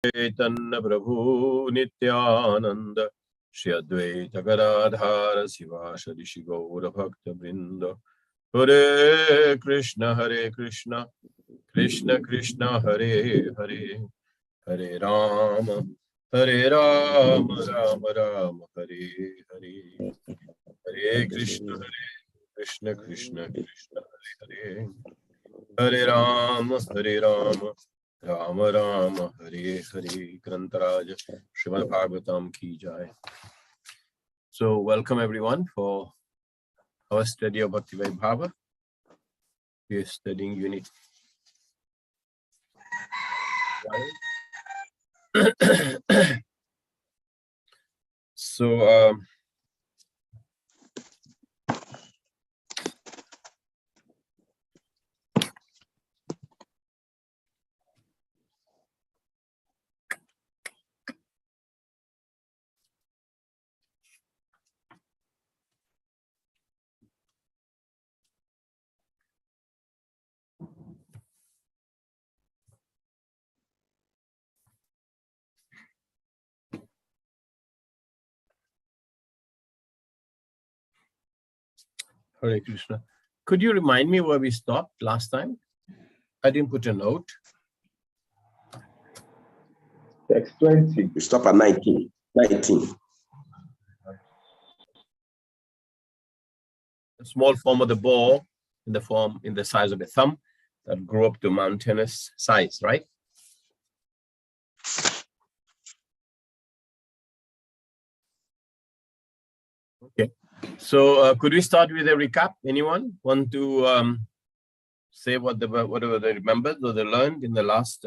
Chaitanya Prabhu Nityananda Shri Advaita Gadadhara Sivasadi Shri Gaura Bhakta Vrinda. Hare Krishna Krishna Krishna Hare Hare, Hare Rama Rama Rama Hare Hare, Hare Krishna Krishna Krishna Hare Hare, Hare Rama Rama Rama Hare Hare. Grantaraj Srimad Bhagavatam ki jai. So welcome everyone for our study of Bhakti Vaibhava. We are studying unit. So Hare Krishna. Could you remind me where we stopped last time? I didn't put a note. Text 20. We stop at 19. A small form of the ball in the size of a thumb that grew up to mountainous size, right? Okay. So could we start with a recap? Anyone want to say whatever they remembered or they learned in the last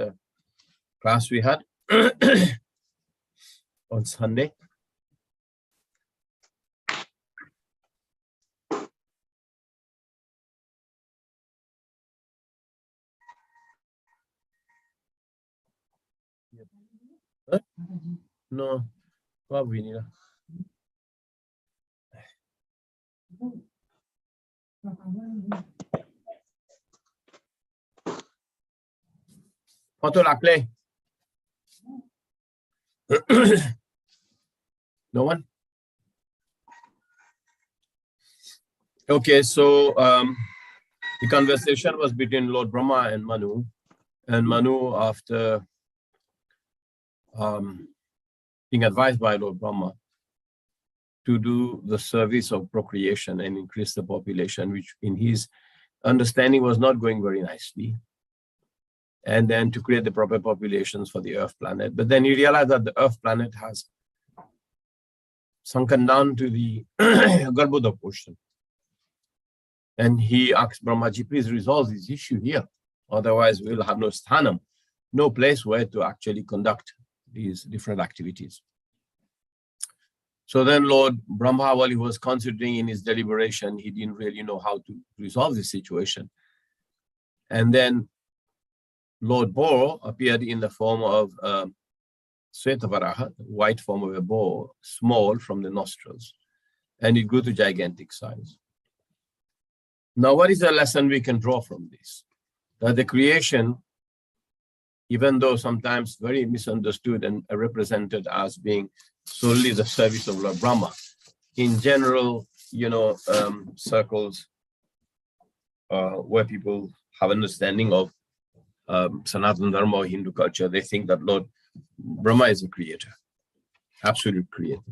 class we had on Sunday? Huh? No, probably not. Photo lakle. No one? Okay, so the conversation was between Lord Brahma and Manu. And Manu, after being advised by Lord Brahma to do the service of procreation and increase the population, which in his understanding was not going very nicely, and then to create the proper populations for the Earth planet. But then he realized that the Earth planet has sunken down to the Garbhoda portion. And he asked Brahmaji, please resolve this issue here. Otherwise, we'll have no sthanam, no place where to actually conduct these different activities. So then Lord Brahma, while he was considering in his deliberation, he didn't really know how to resolve the situation. And then Lord Boar appeared in the form of Svetavaraha, white form of a boar, small from the nostrils, and it grew to gigantic size. Now, what is the lesson we can draw from this? That the creation, even though sometimes very misunderstood and represented as being solely the service of Lord Brahma, in general, circles where people have understanding of Sanatana Dharma or Hindu culture, they think that Lord Brahma is a creator, absolute creator.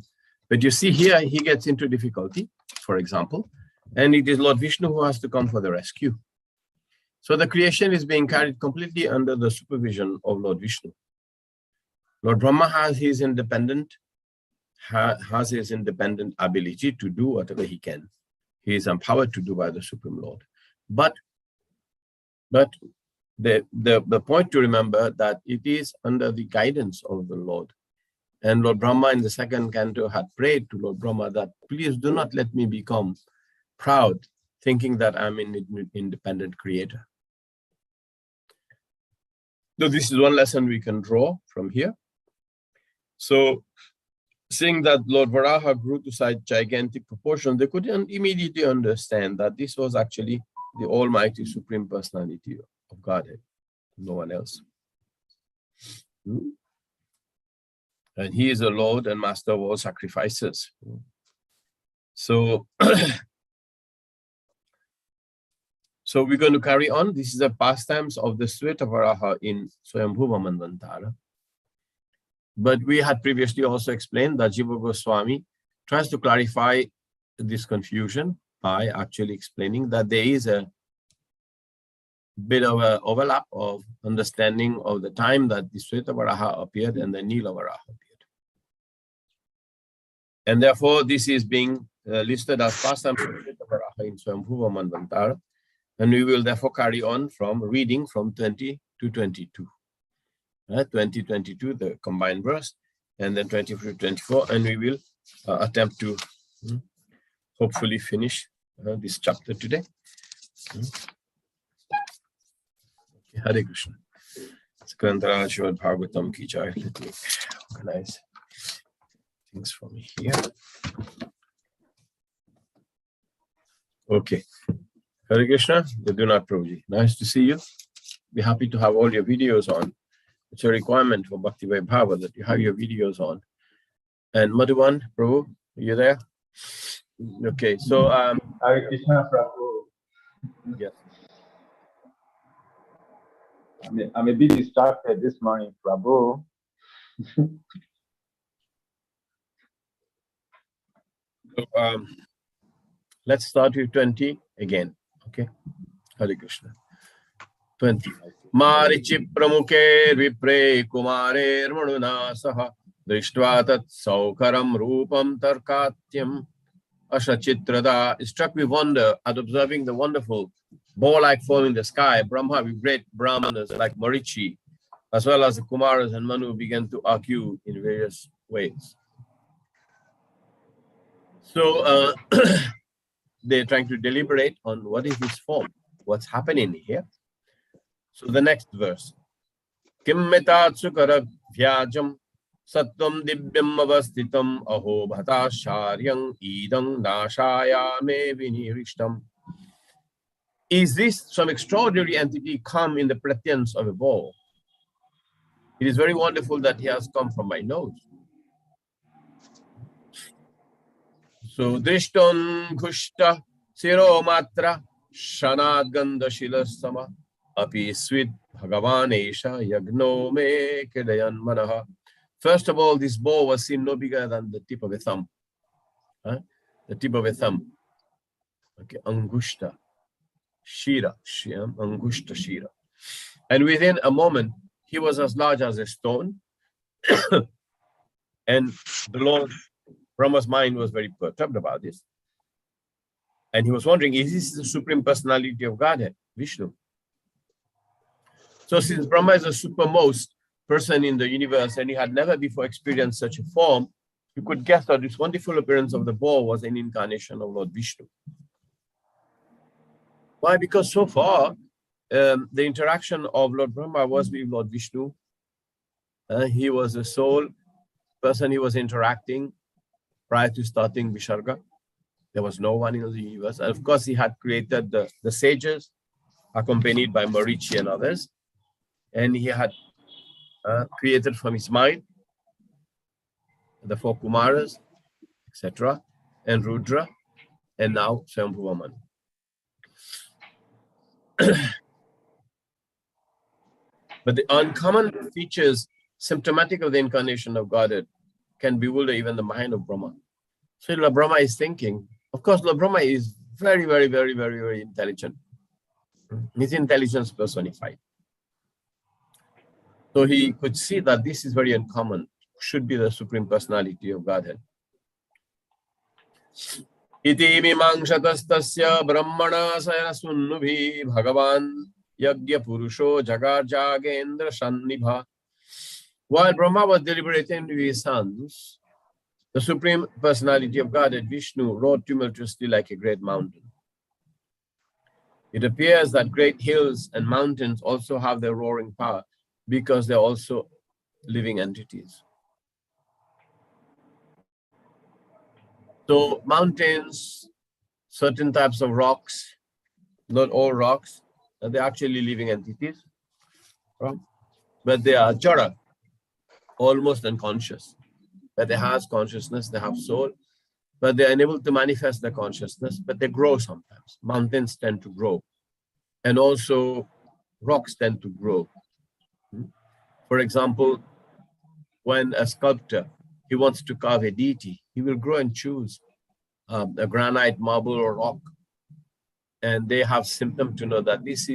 But you see here, he gets into difficulty, for example, and it is Lord Vishnu who has to come for the rescue. So the creation is being carried completely under the supervision of Lord Vishnu. Lord Brahma has his independent ability to do whatever he can. He is empowered to do by the Supreme Lord. But the point to remember that it is under the guidance of the Lord. And Lord Brahma in the second canto had prayed to Lord Brahma that please do not let me become proud, thinking that I'm an independent creator. So this is one lesson we can draw from here. So seeing that Lord Varaha grew to such gigantic proportion, they couldn't immediately understand that this was actually the Almighty Supreme Personality of Godhead, no one else. And he is the Lord and Master of all sacrifices. So, so we're going to carry on. This is the pastimes of the Svetavaraha in Swayambhuva Manvantara. But we had previously also explained that Jiva Goswami tries to clarify this confusion by actually explaining that there is a bit of an overlap of understanding of the time that the Svetavaraha appeared and the Nilavaraha appeared. And therefore, this is being listed as pastime of Svetavaraha in Swayambhuva Manvantara. And we will therefore carry on from reading from 20 to 22. 20, 22, the combined verse, and then 23 to 24, and we will attempt to hopefully finish this chapter today. Hare Krishna. Skandara Shrimad Bhagavatam ki jai. Let me organize things for me here. Okay. Hare Krishna, Yadunat Prabhuji. Nice to see you. Be happy to have all your videos on. It's a requirement for Bhakti Vaibhava that you have your videos on. And Madhuvan, Prabhu, are you there? Okay, so Hare Krishna, Prabhu. yes. I'm a bit distracted this morning, Prabhu. So, let's start with 20 again. Okay. Hare Krishna. 20. Marichi pramuke vipre kumare manuna saha drishtva tat saukaram rupam tarkatyam ashachitrada. Struck with wonder at observing the wonderful bow-like form in the sky. Brahma with great brahmanas like Marichi, as well as the Kumaras and Manu began to argue in various ways. So they're trying to deliberate on what is this form, what's happening here. So the next verse. Kim metatsukara vyajam sattvam divyam avastitam aho bhatasharyam idam nashaya me vinirishtam. Is this some extraordinary entity come in the pretense of a bow? It is very wonderful that he has come from my nose. So drishton kushta siro matra shanad gandha shilasama api swit bhagavan esha yagno me kedayan manaha. First of all, this bow was seen no bigger than the tip of a thumb. The tip of a thumb. Okay, angushta shira, angushta shira. And within a moment, he was as large as a stone. And the Lord Brahma's mind was very perturbed about this. And he was wondering, is this the Supreme Personality of Godhead, Vishnu? So since Brahma is the supermost person in the universe and he had never before experienced such a form, you could guess that this wonderful appearance of the bow was an incarnation of Lord Vishnu. Why? Because so far, the interaction of Lord Brahma was with Lord Vishnu. He was the sole person he was interacting prior to starting Visharga. There was no one in the universe. And of course, he had created the sages, accompanied by Marichi and others. And he had created from his mind the 4 Kumaras, etc., and Rudra, and now Swayambhuva Manu. But the uncommon features symptomatic of the incarnation of Godhead can bewilder even the mind of Brahma. So Lord Brahma is thinking, of course, Lord Brahma is very, very, very, very, very intelligent. His intelligence personified. So he could see that this is very uncommon, should be the Supreme Personality of Godhead. Iti mimangsatastasya brahmana sayanasunnubhi bhagavan yagya purusho jagar jagendra sannibha. While Brahma was deliberating with his sons, the Supreme Personality of Godhead, Vishnu, roared tumultuously like a great mountain. It appears that great hills and mountains also have their roaring power because they're also living entities. So mountains, certain types of rocks, not all rocks, they're actually living entities, right? But they are jara, almost unconscious. but they have consciousness, they have soul, but they're unable to manifest the consciousness, but they grow sometimes. Mountains tend to grow, and also rocks tend to grow. For example, when a sculptor, he wants to carve a deity, he will grow and choose a granite, marble, or rock, and they have symptom to know that this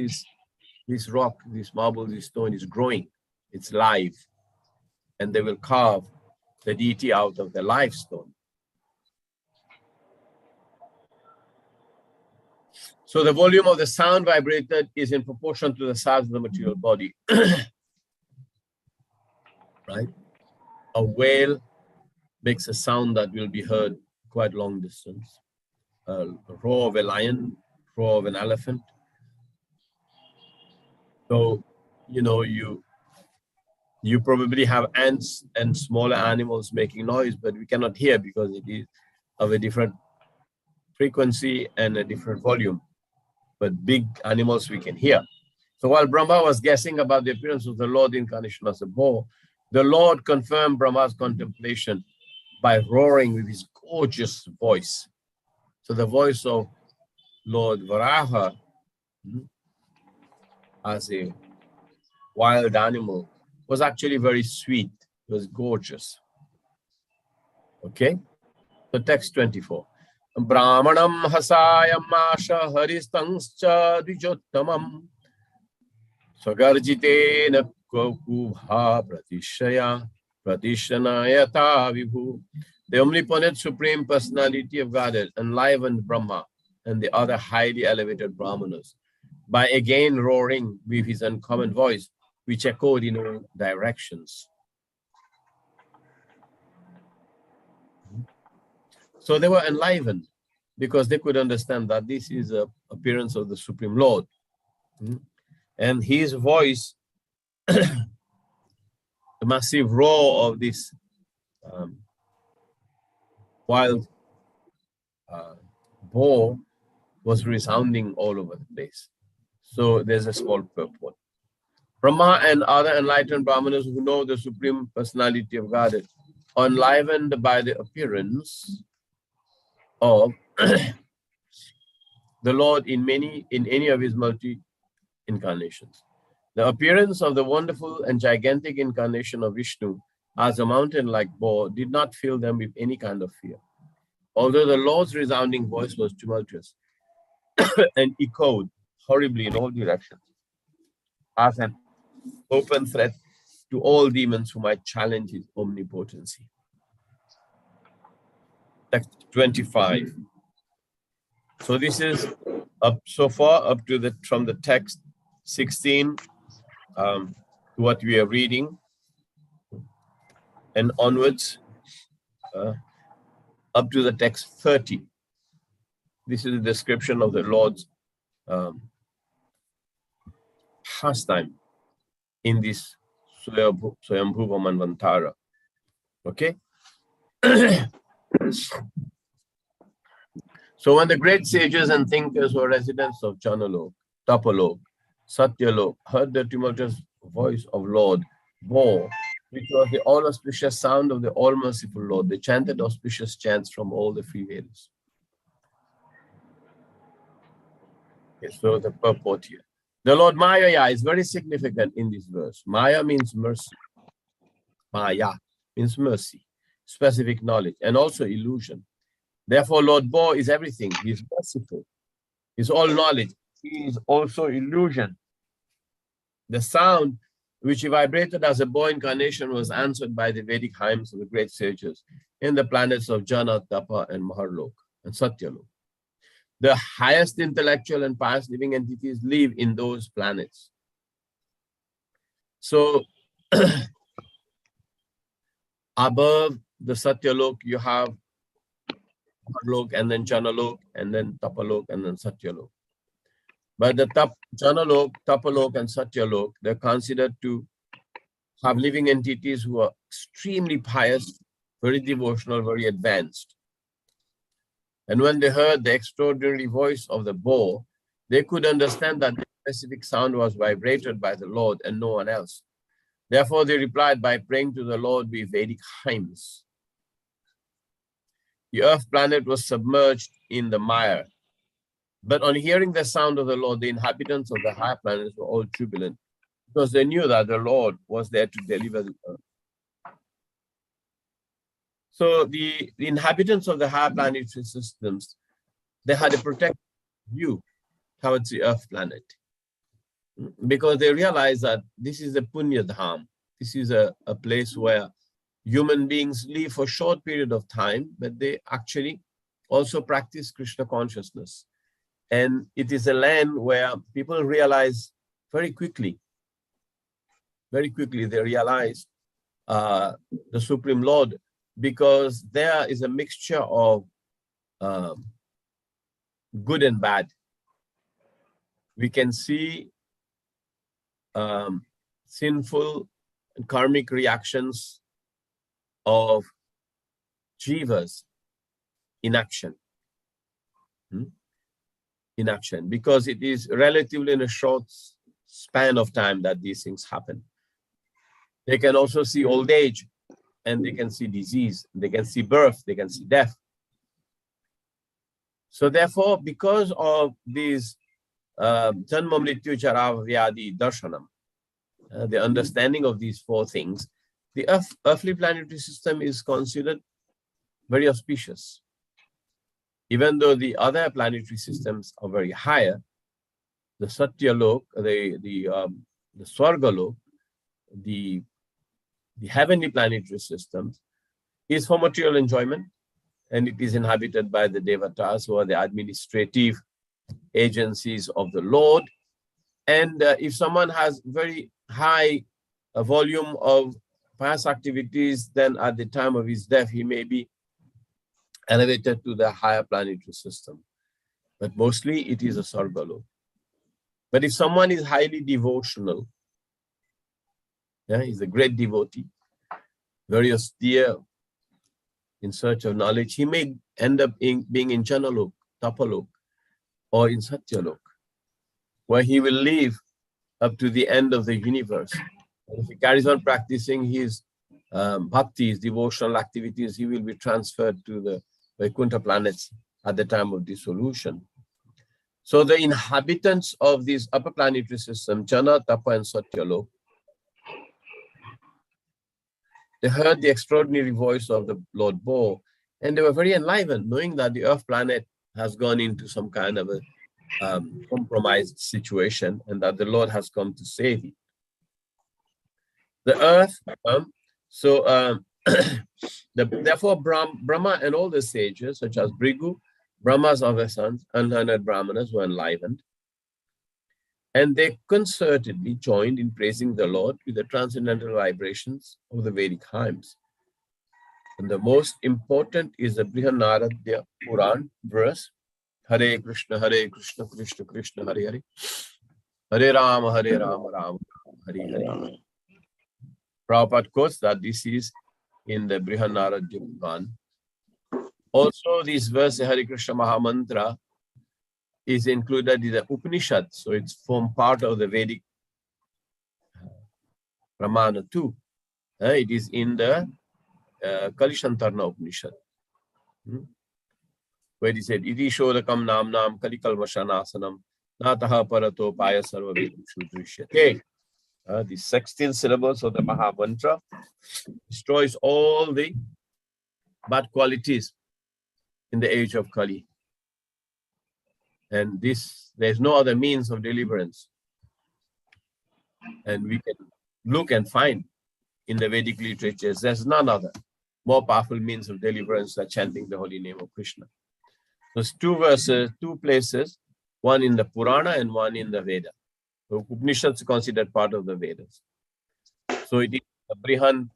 rock, this marble, this stone is growing, it's live, and they will carve the deity out of the live stone. So the volume of the sound vibrated is in proportion to the size of the material body. Right? A whale makes a sound that will be heard quite long distance. A roar of a lion, roar of an elephant. So, you know, you probably have ants and smaller animals making noise, but we cannot hear because it is of a different frequency and a different volume. But big animals we can hear. So while Brahma was guessing about the appearance of the Lord incarnation as a boar, the Lord confirmed Brahma's contemplation by roaring with his gorgeous voice. So the voice of Lord Varaha as a wild animal was actually very sweet. It was gorgeous. Okay? So text 24. Brahmanam hasayam asha haristangscha dijottamam swagarjitena kubha pratishaya pratishanayata vibhu. The omnipotent supreme personality of Godhead enlivened Brahma and the other highly elevated Brahmanas by again roaring with his uncommon voice, which echoed in all directions. So they were enlivened because they could understand that this is the appearance of the Supreme Lord. And his voice, the massive roar of this wild boar was resounding all over the place. So there's a small purport. Brahma and other enlightened Brahmanas who know the Supreme Personality of Godhead, enlivened by the appearance of the Lord in any of his multi-incarnations. The appearance of the wonderful and gigantic incarnation of Vishnu as a mountain-like boar did not fill them with any kind of fear. Although the Lord's resounding voice was tumultuous and echoed horribly in all directions, as an open threat to all demons who might challenge his omnipotency. Text 25. So this is up so far up to from the text 16 to what we are reading, and onwards up to the text 30. This is a description of the Lord's pastime in this Swayambhuva Manvantara. Okay? So when the great sages and thinkers who are residents of Janalok, Tapalok, Satyalok heard the tumultuous voice of Lord Bo, which was the all-auspicious sound of the all-merciful Lord, they chanted auspicious chants from all the free Vedas. Okay, so the purport here. The Lord Maya is very significant in this verse. Maya means mercy. Maya means mercy, specific knowledge, and also illusion. Therefore, Lord Bo is everything. He is merciful. He is all knowledge. He is also illusion. The sound which he vibrated as a Bo incarnation was answered by the Vedic hymns of the great sages in the planets of Jana, Tapa, and Maharlok, and Satyalok. The highest intellectual and pious living entities live in those planets. So, above the Satyalok, you have Maharlok, and then Janalok, and then Tapalok, and then Satyalok. But the Janalok, Tapalok, and Satyalok, they're considered to have living entities who are extremely pious, very devotional, very advanced. And when they heard the extraordinary voice of the Bo, they could understand that the specific sound was vibrated by the Lord and no one else. Therefore, they replied by praying to the Lord with Vedic hymns. the earth planet was submerged in the mire. But on hearing the sound of the Lord, the inhabitants of the higher planets were all jubilant, because they knew that the Lord was there to deliver the earth. So the inhabitants of the higher planetary systems, they had a protective view towards the earth planet, because they realized that this is a punya dham. This is a place where human beings live for a short period of time, but they actually also practice Krishna consciousness. And it is a land where people realize very quickly they realize the Supreme Lord, because there is a mixture of good and bad. We can see sinful and karmic reactions of jivas in action. Because it is relatively in a short span of time that these things happen. They can also see old age, and they can see disease, they can see birth, they can see death. So therefore, because of these Janma Mrityu Jara Vyadi Darshanam, the understanding of these four things, the earthly planetary system is considered very auspicious. Even though the other planetary systems are very higher, the Satyalok, the Swargalok, the heavenly planetary systems is for material enjoyment, and it is inhabited by the Devatas, who are the administrative agencies of the Lord. And if someone has very high volume of past activities, then at the time of his death, he may be elevated to the higher planetary system. But mostly it is a Sargalok. But if someone is highly devotional, he's a great devotee, very austere, in search of knowledge, he may end up being in Janalok, Tapalok, or in Satyalok, where he will live up to the end of the universe. And if he carries on practicing his bhakti, his devotional activities, he will be transferred to the Vaikuntha planets at the time of dissolution. So the inhabitants of this upper planetary system, Jana, Tapa, and Satyalok, they heard the extraordinary voice of the Lord Bo, and they were very enlivened, knowing that the Earth planet has gone into some kind of a compromised situation, and that the Lord has come to save it. The Earth, therefore Brahma and all the sages, such as Bhrigu, Brahma's other sons, unlearned Brahmanas, were enlivened, and they concertedly joined in praising the Lord with the transcendental vibrations of the Vedic hymns. And the most important is the Brihannaradya Puran verse, Hare Krishna, Krishna Krishna, Hare Hare, Hare Rama, Rama Rama, Hare Hare. Prabhupada quotes that this is in the Brihannaradya Puran. Also, this verse, Hare Krishna Mahamantra, is included in the Upanishad, so it's formed part of the Vedic Pramana too. It is in the Kalishantarna Upanishad, where he said, Iti Shodakam Namnam Kalikalvashanasanam Nataha Parato Paya Sarva Vedushu Drishyate. The 16 syllables of the Mahamantra destroys all the bad qualities in the age of Kali. And there's no other means of deliverance. And we can look and find in the Vedic literatures, there's none other more powerful means of deliverance than chanting the holy name of Krishna. There's two verses, two places, one in the Purana and one in the Veda. The Upanishads are considered part of the Vedas. So it is the Brihan,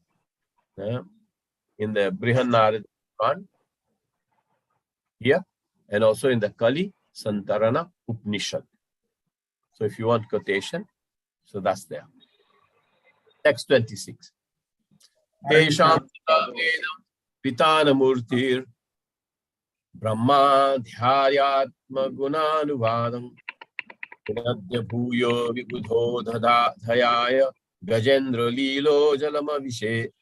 in the Brihannaradya Puran here, and also in the Kali Santarana Upanishad. So if you want quotation, so that's there. Text 26. Tesham Pitana Murtir Brahma Dhyayatma Gunanuvadam Vinadya Bhuyo Vibudho Dhayaya Gajendra Lilo Jalama Vishe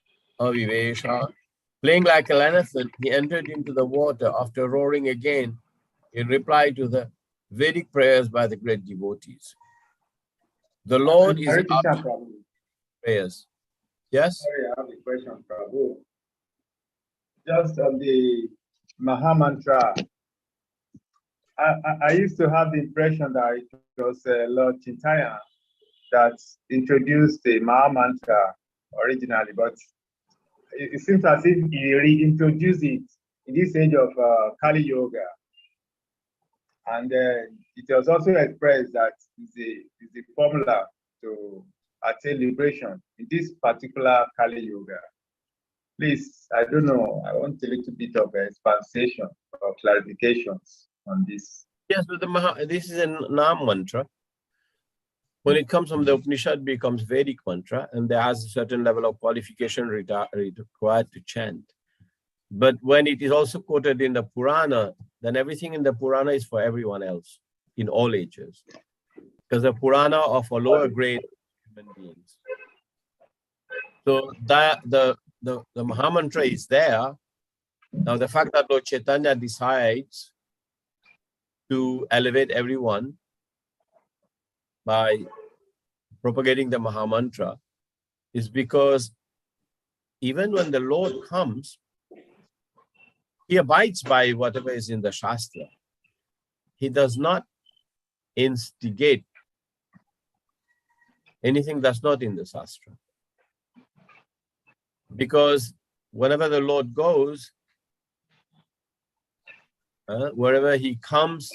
Avivesha Playing like an elephant, he entered into the water after roaring again in reply to the Vedic prayers by the great devotees. The Lord is Hare out Krishna, of Prabhu. prayers. Yes? Sorry, I have a question, Prabhu. Just on the Maha Mantra, I used to have the impression that it was Lord Chaitanya that introduced the Maha Mantra originally, but it seems as if he reintroduced it in this age of Kali Yoga. And it was also expressed that it's a formula to attain liberation in this particular Kali Yoga. Please, I don't know, I want a little bit of expansion or clarifications on this. Yes, but this is a Nam mantra. When it comes from the Upanishad, it becomes Vedic mantra, and there has a certain level of qualification required to chant. But when it is also quoted in the Purana, then everything in the Purana is for everyone else in all ages. Because the Purana are for lower grade human beings. So that the Maha Mantra is there. Now the fact that Lord Chaitanya decides to elevate everyone by propagating the Maha Mantra is because even when the Lord comes, he abides by whatever is in the Shastra. He does not instigate anything that's not in the Shastra. Because whenever the Lord goes, wherever he comes,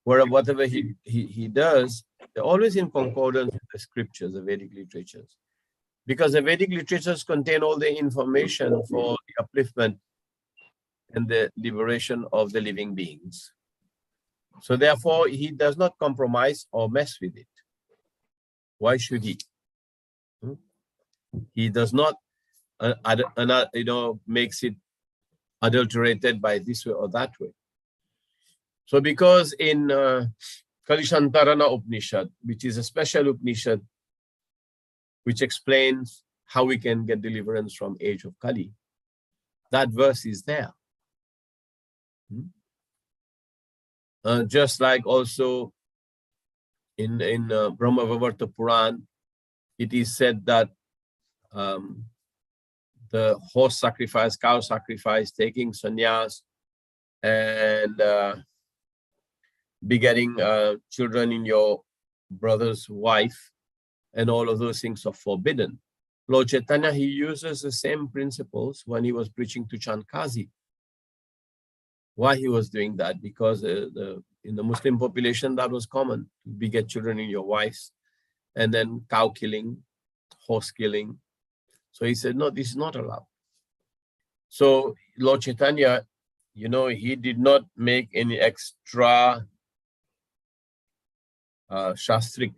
whatever he does, they're always in concordance with the scriptures, the Vedic literatures. Because the Vedic literatures contain all the information for the upliftment and the liberation of the living beings. So therefore, he does not compromise or mess with it. Why should he? He does not, makes it adulterated by this way or that way. So because in Kalishantarana Upanishad, which is a special Upanishad, which explains how we can get deliverance from age of Kali, that verse is there. Just like also in Brahma-Vaivarta Puran, it is said that the horse sacrifice, cow sacrifice, taking sannyas, and begetting children in your brother's wife, and all of those things are forbidden. Lord Chaitanya, he uses the same principles when he was preaching to Chandkazi. Why he was doing that? Because in the Muslim population, that was common, to beget children in your wives, and then cow killing, horse killing. So he said, no, this is not allowed. So Lord Chaitanya, he did not make any extra shastric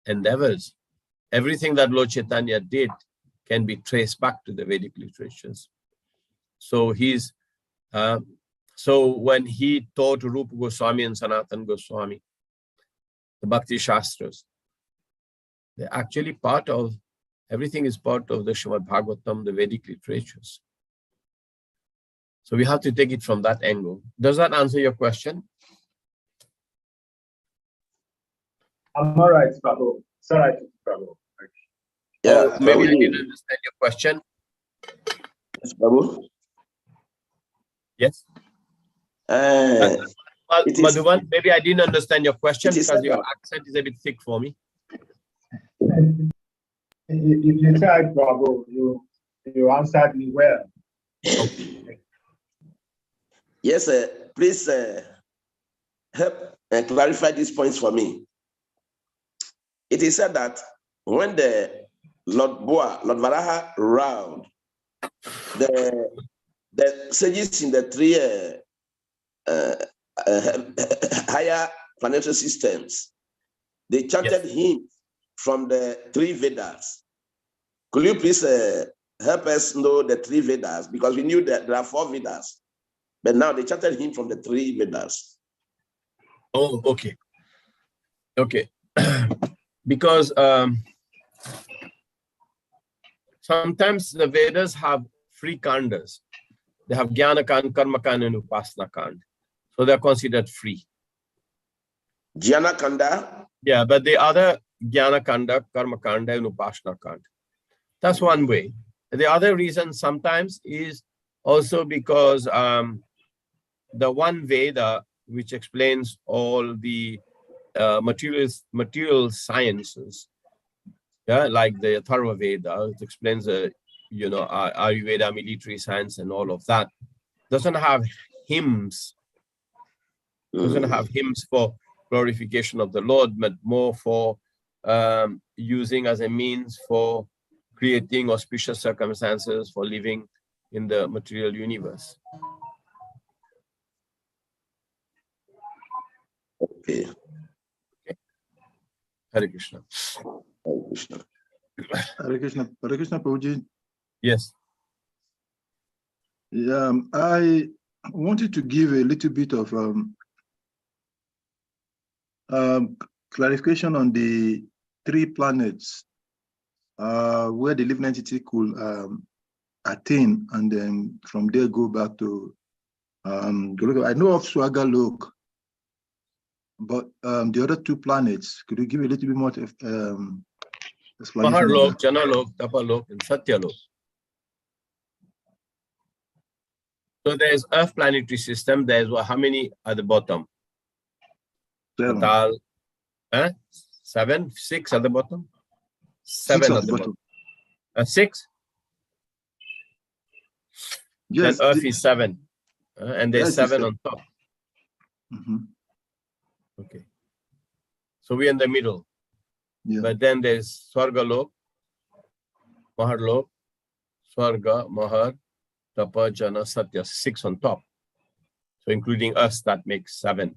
endeavors. Everything that Lord Chaitanya did can be traced back to the Vedic literatures. So so when he taught Rupa Goswami and Sanatana Goswami, the Bhakti Shastras, they're actually everything is part of the Srimad Bhagavatam, the Vedic literatures. So we have to take it from that angle. Does that answer your question? I'm all right, Prabhu. Sorry, Prabhu. Yeah, maybe I didn't understand your question. Yes, Prabhu. Yes. Madhuvan, maybe I didn't understand your question because your accent is a bit thick for me. If you tried, Prabhu, you answered me well. Okay. Yes, please help clarify these points for me. It is said that when the Lord Varaha round, the sages in the three higher financial systems, they chanted hymns from the three Vedas. Could you please help us know the three Vedas? Because we knew that there are four Vedas, but now they chanted hymns from the three Vedas. Oh, okay. Okay. Because sometimes the Vedas have free kandas. They have Jnana Kand, Karma Kand, and Upasana Kand. So they're considered free. Jnana Kanda? Yeah, but the other Jnana Kanda, Karma Kanda, and Upasana Kanda. That's one way. The other reason sometimes is also because the one Veda, which explains all the material sciences, yeah, like the Atharva Veda, it explains Ayurveda, military science, and all of that, doesn't have hymns. Doesn't have hymns for glorification of the Lord, but more for using as a means for creating auspicious circumstances for living in the material universe. Okay. Hare Krishna. Hare Krishna. Hare Krishna. Hare Krishna, Prabhuji. Yes. Yeah, I wanted to give a little bit of clarification on the 3 planets where the living entity could attain, and then from there go back to Goloka. I know of Swargalok, but the other 2 planets, could you give a little bit more explanation? Maharlok, Janalok, Tapalok, and Satyalok. So there's Earth planetary system. There's how many at the bottom? 7. Patal, 7, 6 at the bottom? 7 6 at the bottom. 6? Yes. Then Earth is 7. And there's 7 on top. Okay. So we're in the middle. Yeah. But then there's Swargalok, Maharlok, Swarga, Mahar, Tapa, Jana, Satya, 6 on top. So including us, that makes 7.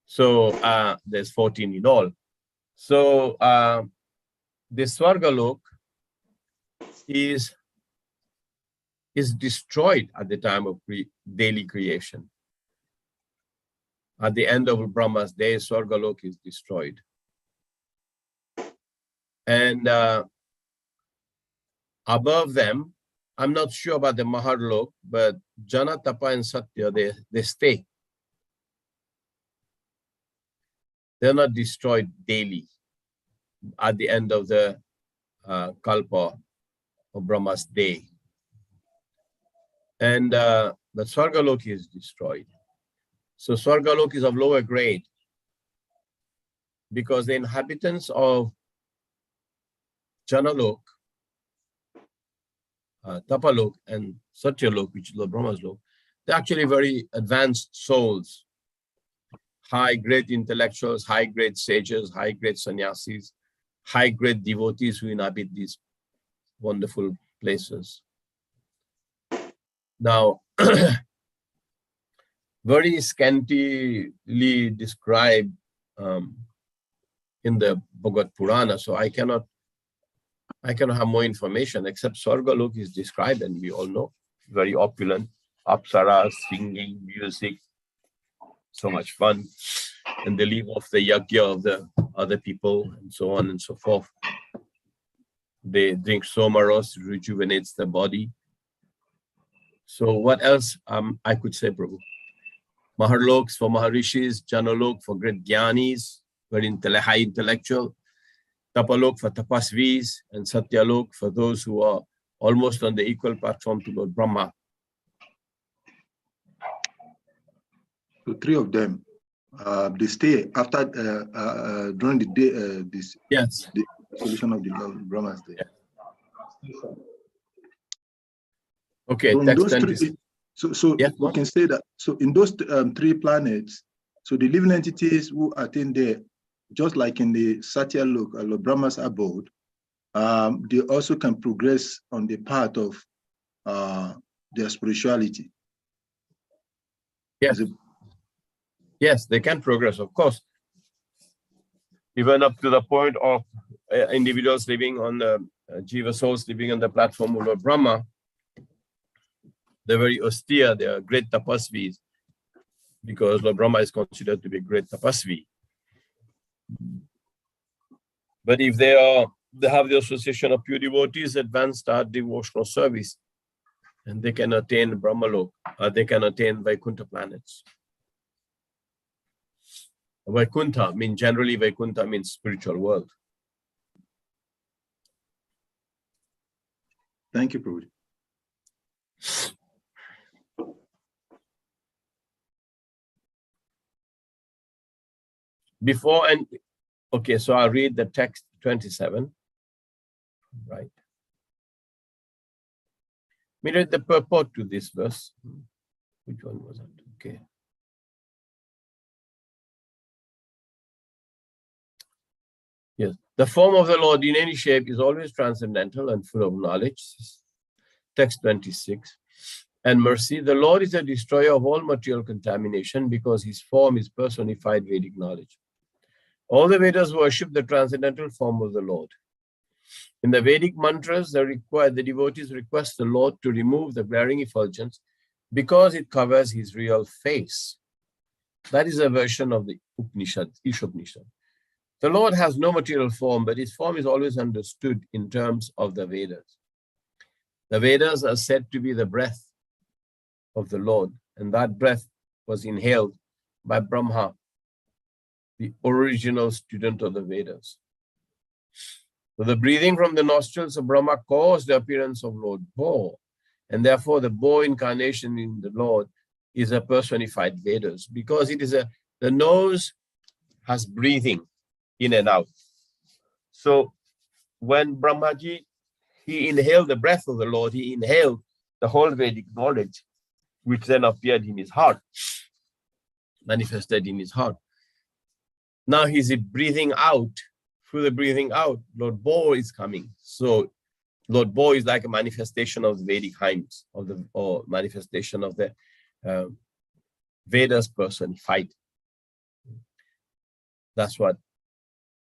So there's 14 in all. So the Swargalok is destroyed at the time of daily creation. At the end of Brahma's day, Swargalok is destroyed. And above them, I'm not sure about the Maharlok, but Jana, Tapa, and Satya, they stay. They're not destroyed daily at the end of the Kalpa of Brahma's day. And the Swargalok is destroyed. So Swargalok is of lower grade because the inhabitants of Janalok, Tapalok, and Satyalok, which is the Brahma's lok, they're actually very advanced souls, high-grade intellectuals, high-grade sages, high-grade sannyasis, high-grade devotees who inhabit these wonderful places. Now, very scantily described in the Bhagavad Purana, so I cannot have more information except Swargalok is described, and we all know, very opulent, apsaras, singing, music, so much fun, and they live off the yagya of the other people, and so on and so forth. They drink somaros, rejuvenates the body. So what else I could say, Prabhu? Maharloks for Maharishis, Janalok for great Jnanis, very high intellectual, Tapalok for Tapasvis, and Satyalok for those who are almost on the equal platform to Lord Brahma. So 3 of them, they stay after during the day. Yes. The solution of the Lord Brahma's day. Yeah. Okay. So, yeah, we can say that. So in those 3 planets, so the living entities who attain there, just like in the Satyalok, Lord Brahma's abode, they also can progress on the path of their spirituality. Yes. Yes, they can progress, of course. Even up to the point of individuals living on the Jiva souls living on the platform of Lord Brahma. They're very austere, they are great tapasvis, because Lord Brahma is considered to be a great tapasvi. But if they have the association of pure devotees, advanced devotional service, and they can attain Brahmalok, or they can attain Vaikuntha planets. Vaikuntha means, generally Vaikuntha means spiritual world. Thank you, Prabhu. Before and okay, so I'll read the text 27. Right. We read the purport to this verse. Which one was it? Okay. Yes. The form of the Lord in any shape is always transcendental and full of knowledge. Text 26. And mercy. The Lord is a destroyer of all material contamination because his form is personified Vedic knowledge. All the Vedas worship the transcendental form of the Lord. In the Vedic mantras, the devotees request the Lord to remove the glaring effulgence because it covers his real face. That is a version of the Upanishad, Ishopanishad. The Lord has no material form, but his form is always understood in terms of the Vedas. The Vedas are said to be the breath of the Lord, and that breath was inhaled by Brahma, the original student of the Vedas. So the breathing from the nostrils of Brahma caused the appearance of Lord Bo, and therefore the Bo incarnation in the Lord is a personified Vedas, because it is the nose has breathing in and out. So when Brahmaji, he inhaled the breath of the Lord, he inhaled the whole Vedic knowledge, which then appeared in his heart, manifested in his heart. Now he's breathing out. Through the breathing out, Lord Bo is coming. So Lord Bo is like a manifestation of the Vedic hymns, or manifestation of the Vedas personified. That's what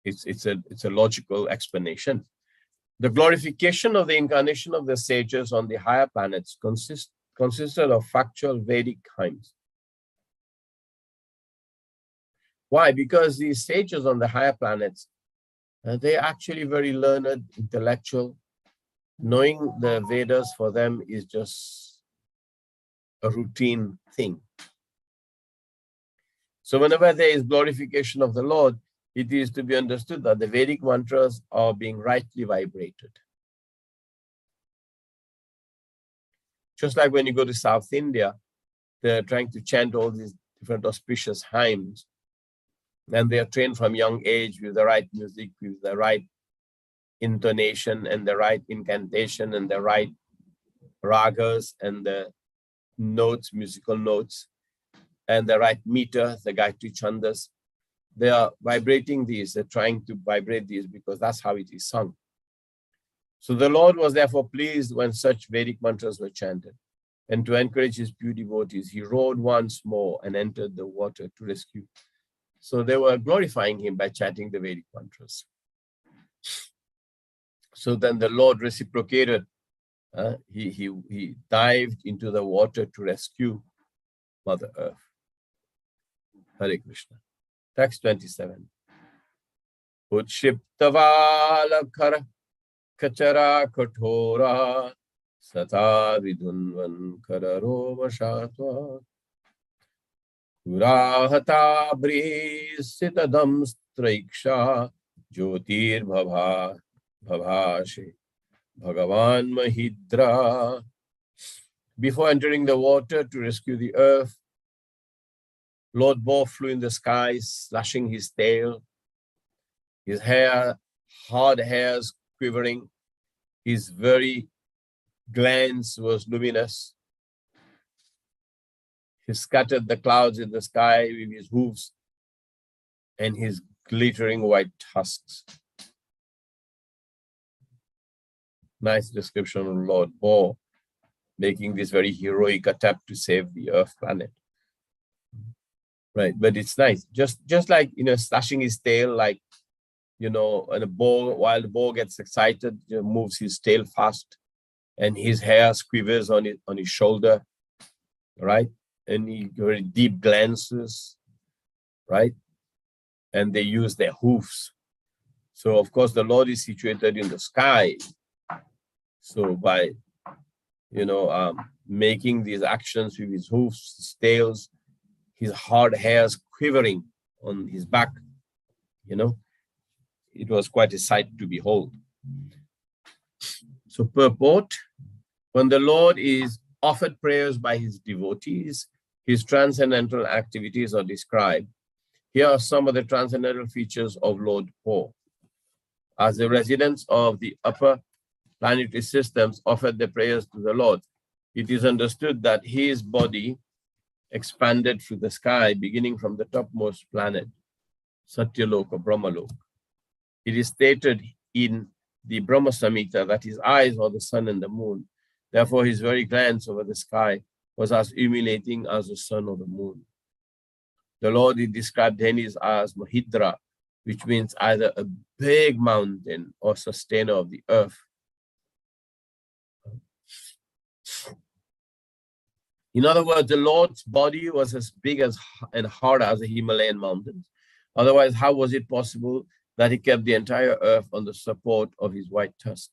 it's a logical explanation. The glorification of the incarnation of the sages on the higher planets consisted of factual Vedic hymns. Why? Because these sages on the higher planets, they're actually very learned, intellectual. Knowing the Vedas for them is just a routine thing. So whenever there is glorification of the Lord, it is to be understood that the Vedic mantras are being rightly vibrated. Just like when you go to South India, they're trying to chant all these different auspicious hymns, and they are trained from young age with the right music, with the right intonation and the right incantation and the right ragas and the notes, musical notes, and the right meter, the Gayatri Chandas. They are vibrating these, they're trying to vibrate these because that's how it is sung. So the Lord was therefore pleased when such Vedic mantras were chanted. And to encourage his pure devotees, he rode once more and entered the water to rescue. So they were glorifying him by chanting the Vedic mantras. So then the Lord reciprocated. He dived into the water to rescue Mother Earth. Hare Krishna. Text 27. Utshiptavala kara kachara kathora sata vidunvan kararova shatva urahata brisitadam straiksha jyotir bhavashe Bhagavan Mahidra. Before entering the water to rescue the earth, Lord Bo flew in the sky, slashing his tail, his hair, hard hairs quivering, his very glance was luminous. He scattered the clouds in the sky with his hooves and his glittering white tusks. Nice description of Lord Bo, making this very heroic attempt to save the Earth planet. Right, but it's nice. Just like, slashing his tail, like, and a boar, while the boar gets excited, moves his tail fast, and his hair quivers on his shoulder, right? And he very deep glances, right? And they use their hoofs. So of course the Lord is situated in the sky. So by making these actions with his hoofs, his tails, his hard hairs quivering on his back. It was quite a sight to behold. So purport, when the Lord is offered prayers by his devotees, his transcendental activities are described. Here are some of the transcendental features of Lord Po. As the residents of the upper planetary systems offered their prayers to the Lord, it is understood that his body expanded through the sky, beginning from the topmost planet, Satyaloka or Brahmaloka. It is stated in the Brahma Samhita that his eyes are the sun and the moon. Therefore, his very glance over the sky was as illuminating as the sun or the moon. The Lord is described then as Mahidra, which means either a big mountain or sustainer of the earth. In other words, the Lord's body was as big as and hard as the Himalayan mountains. Otherwise, how was it possible that he kept the entire earth on the support of his white tusk?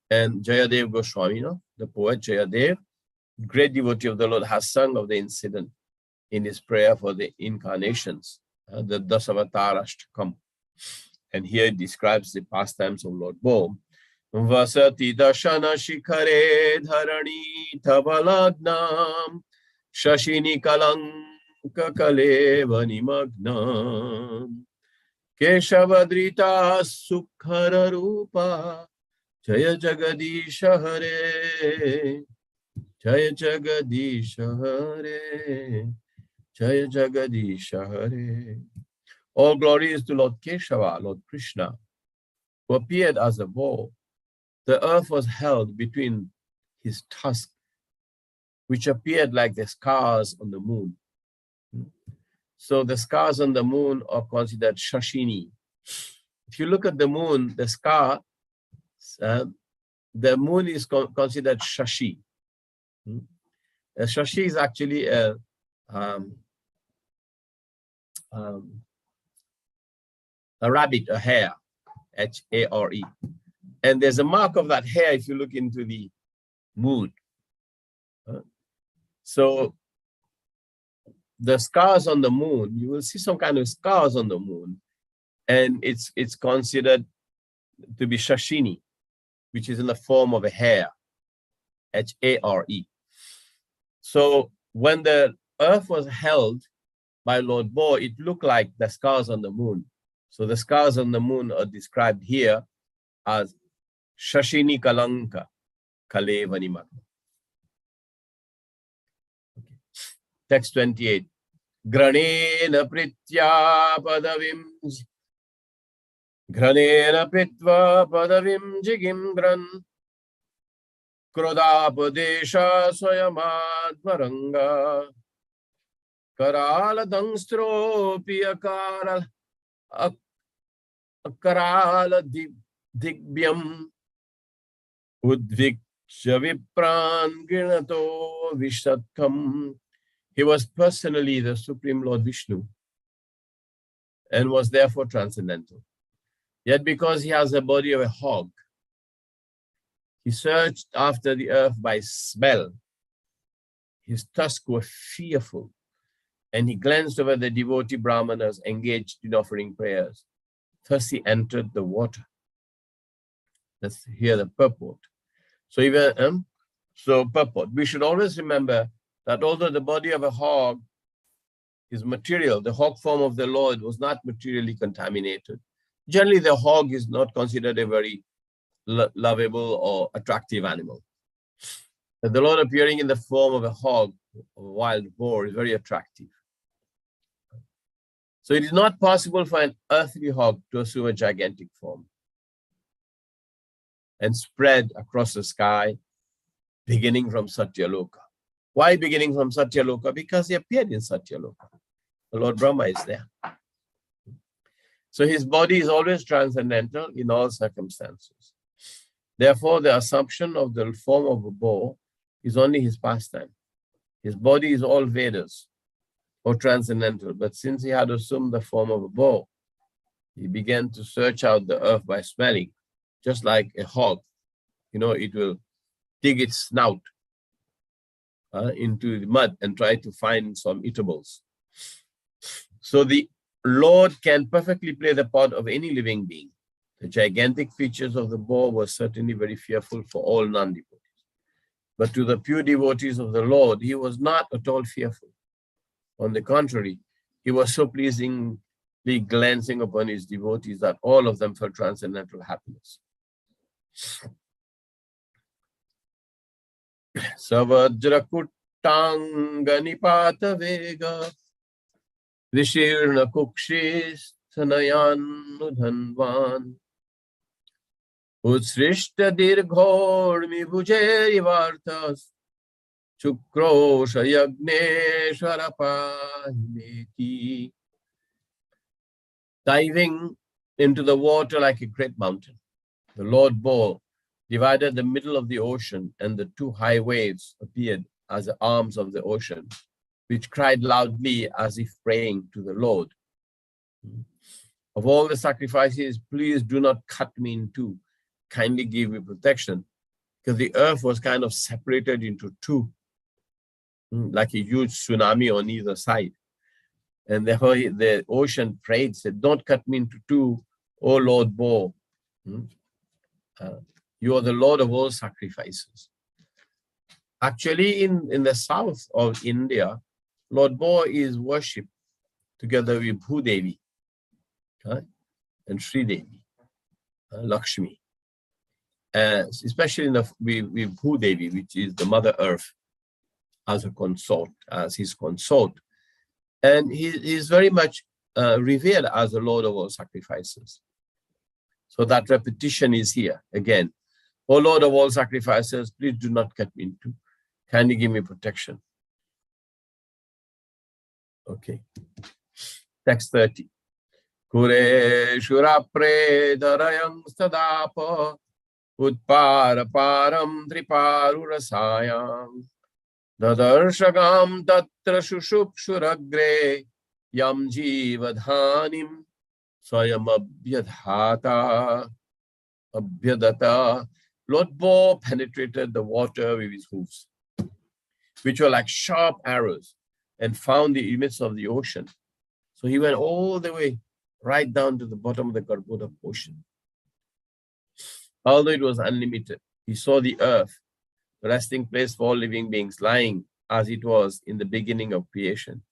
And Jayadev Goswami, the poet Jayadev, great devotee of the Lord, has sung of the incident in his prayer for the incarnations, the Dasavatara-ashtakam. And here it describes the pastimes of Lord Bo. Vasati dashana shikhare dharani tavalagnam shashini kalanka kaleva nimagnam keshavadrita sukhara rupa jaya jagadisha hare jaya jagadisha hare jaya jagadisha hare. All glory is to Lord Keshava, Lord Krishna, who appeared as a bow. The earth was held between his tusks, which appeared like the scars on the moon. So the scars on the moon are considered Shashini. If you look at the moon, the scar, the moon is considered Shashi. Shashi is actually a rabbit, a hare, H-A-R-E. And there's a mark of that hair if you look into the moon. So the scars on the moon, you will see some kind of scars on the moon, and it's considered to be Shashini, which is in the form of a hare, H-A-R-E. So when the earth was held by Lord Bo, it looked like the scars on the moon. So the scars on the moon are described here as Shashini Kalanka Kalevanimagna. Okay. Text 28. Granena pritya padavim Granena pitva padavim jigimgran Krodapadesha Swayamadvaranga Karala Dangstro Piakara Karala Digbyam Udviksha Vipran Ginato Vishatkam. He was personally the Supreme Lord Vishnu and was therefore transcendental. Yet because he has the body of a hog, he searched after the earth by smell. His tusks were fearful, and he glanced over the devotee brahmanas engaged in offering prayers. Thus he entered the water. Let's hear the purport. So even purport. We should always remember that although the body of a hog is material, the hog form of the Lord was not materially contaminated. Generally, the hog is not considered a very lovable or attractive animal. But the Lord appearing in the form of a hog, of a wild boar, is very attractive. So it is not possible for an earthly hog to assume a gigantic form and spread across the sky, beginning from Satyaloka. Why beginning from Satyaloka? Because he appeared in Satyaloka. The Lord Brahma is there. So his body is always transcendental in all circumstances. Therefore, the assumption of the form of a bow is only his pastime. His body is all Vedas or transcendental, but since he had assumed the form of a bow, he began to search out the earth by smelling, just like a hog. It will dig its snout into the mud and try to find some eatables. So the Lord can perfectly play the part of any living being. The gigantic features of the boar were certainly very fearful for all non-devotees. But to the pure devotees of the Lord, he was not at all fearful. On the contrary, he was so pleasingly glancing upon his devotees that all of them felt transcendental happiness. Savajra kuttanga nipata vega vishirna kukshis tanayanudhanvan utsrishta dirghormi bhujeri vartas chukrosha yagneshwara pahimeti. Diving into the water like a great mountain, the Lord bore divided the middle of the ocean, and the two high waves appeared as the arms of the ocean, which cried loudly as if praying to the Lord. Of all the sacrifices, please do not cut me in two. Kindly give me protection. Because the earth was kind of separated into two, like a huge tsunami on either side. And therefore the ocean prayed, said, don't cut me into two, O Lord Bo. You are the Lord of all sacrifices. Actually, in the south of India, Lord Bo is worshipped together with Bhudevi and Sri Devi, Lakshmi. Especially with Bhudevi, which is the Mother Earth, as a consort, as his consort. And he is very much revered as the Lord of all sacrifices. So that repetition is here again. O Lord of all sacrifices, please do not cut me into. Kindly give me protection. Okay. Text 30. Kure shurapre darayang stadapa utpara param triparurasayam dadarshagam tatra shushupshuragre yam jivadhanim swayam abhyadata. Lord Bo penetrated the water with his hooves, which were like sharp arrows, and found the limits of the ocean. So he went all the way right down to the bottom of the Garbhoda ocean. Although it was unlimited, he saw the earth, the resting place for all living beings, lying as it was in the beginning of creation,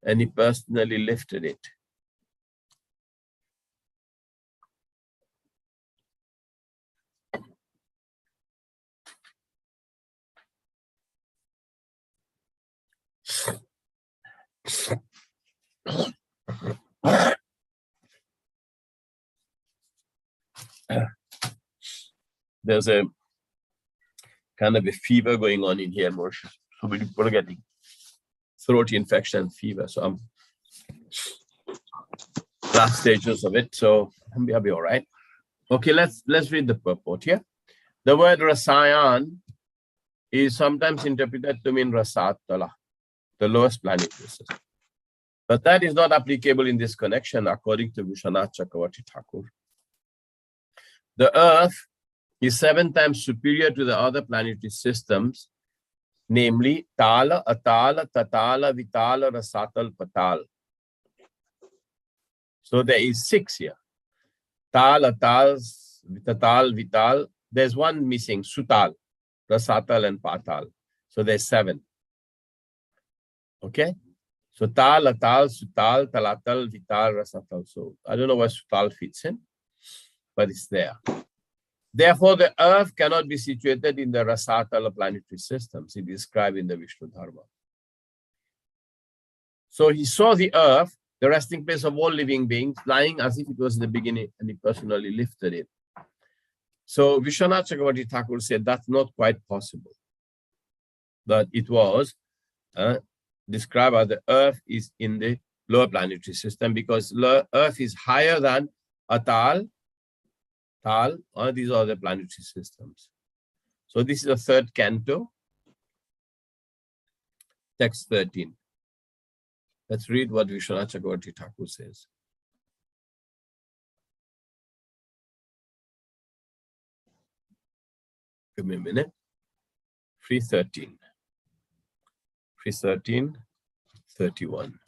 and he personally lifted it. There's a kind of a fever going on in here, Moshe. So we're getting throat infection, fever. So I'm last stages of it. So I'll be all right. Okay, let's read the purport here. The word rasayan is sometimes interpreted to mean rasatala, the lowest planetary system. But that is not applicable in this connection, according to Vishwanath Chakravarti Thakur. The Earth is 7 times superior to the other planetary systems, namely Tala, Atala, Tatala, Vitala, Rasatal, Patal. So there is 6 here. Tal, Atal, Tatal, Vital. There's one missing, Sutal, Rasatal, and Patal. So there's 7. Okay? So Tal, Atal, Sutal, Talatal, Vital, Rasatal. So I don't know where Sutal fits in, but it's there. Therefore, the earth cannot be situated in the Rasatala planetary systems. It is described in the Vishnu Dharma. So he saw the earth, the resting place of all living beings, lying as if it was in the beginning, and he personally lifted it. So Vishwanath Chakravarti Thakur said that's not quite possible. But it was described as the earth is in the lower planetary system, because earth is higher than Atal, Tal, or these are the planetary systems. So this is the 3rd canto, text 13. Let's read what Vishwanath Chakravarti Thakur says. Give me a minute. 313. 313, 31.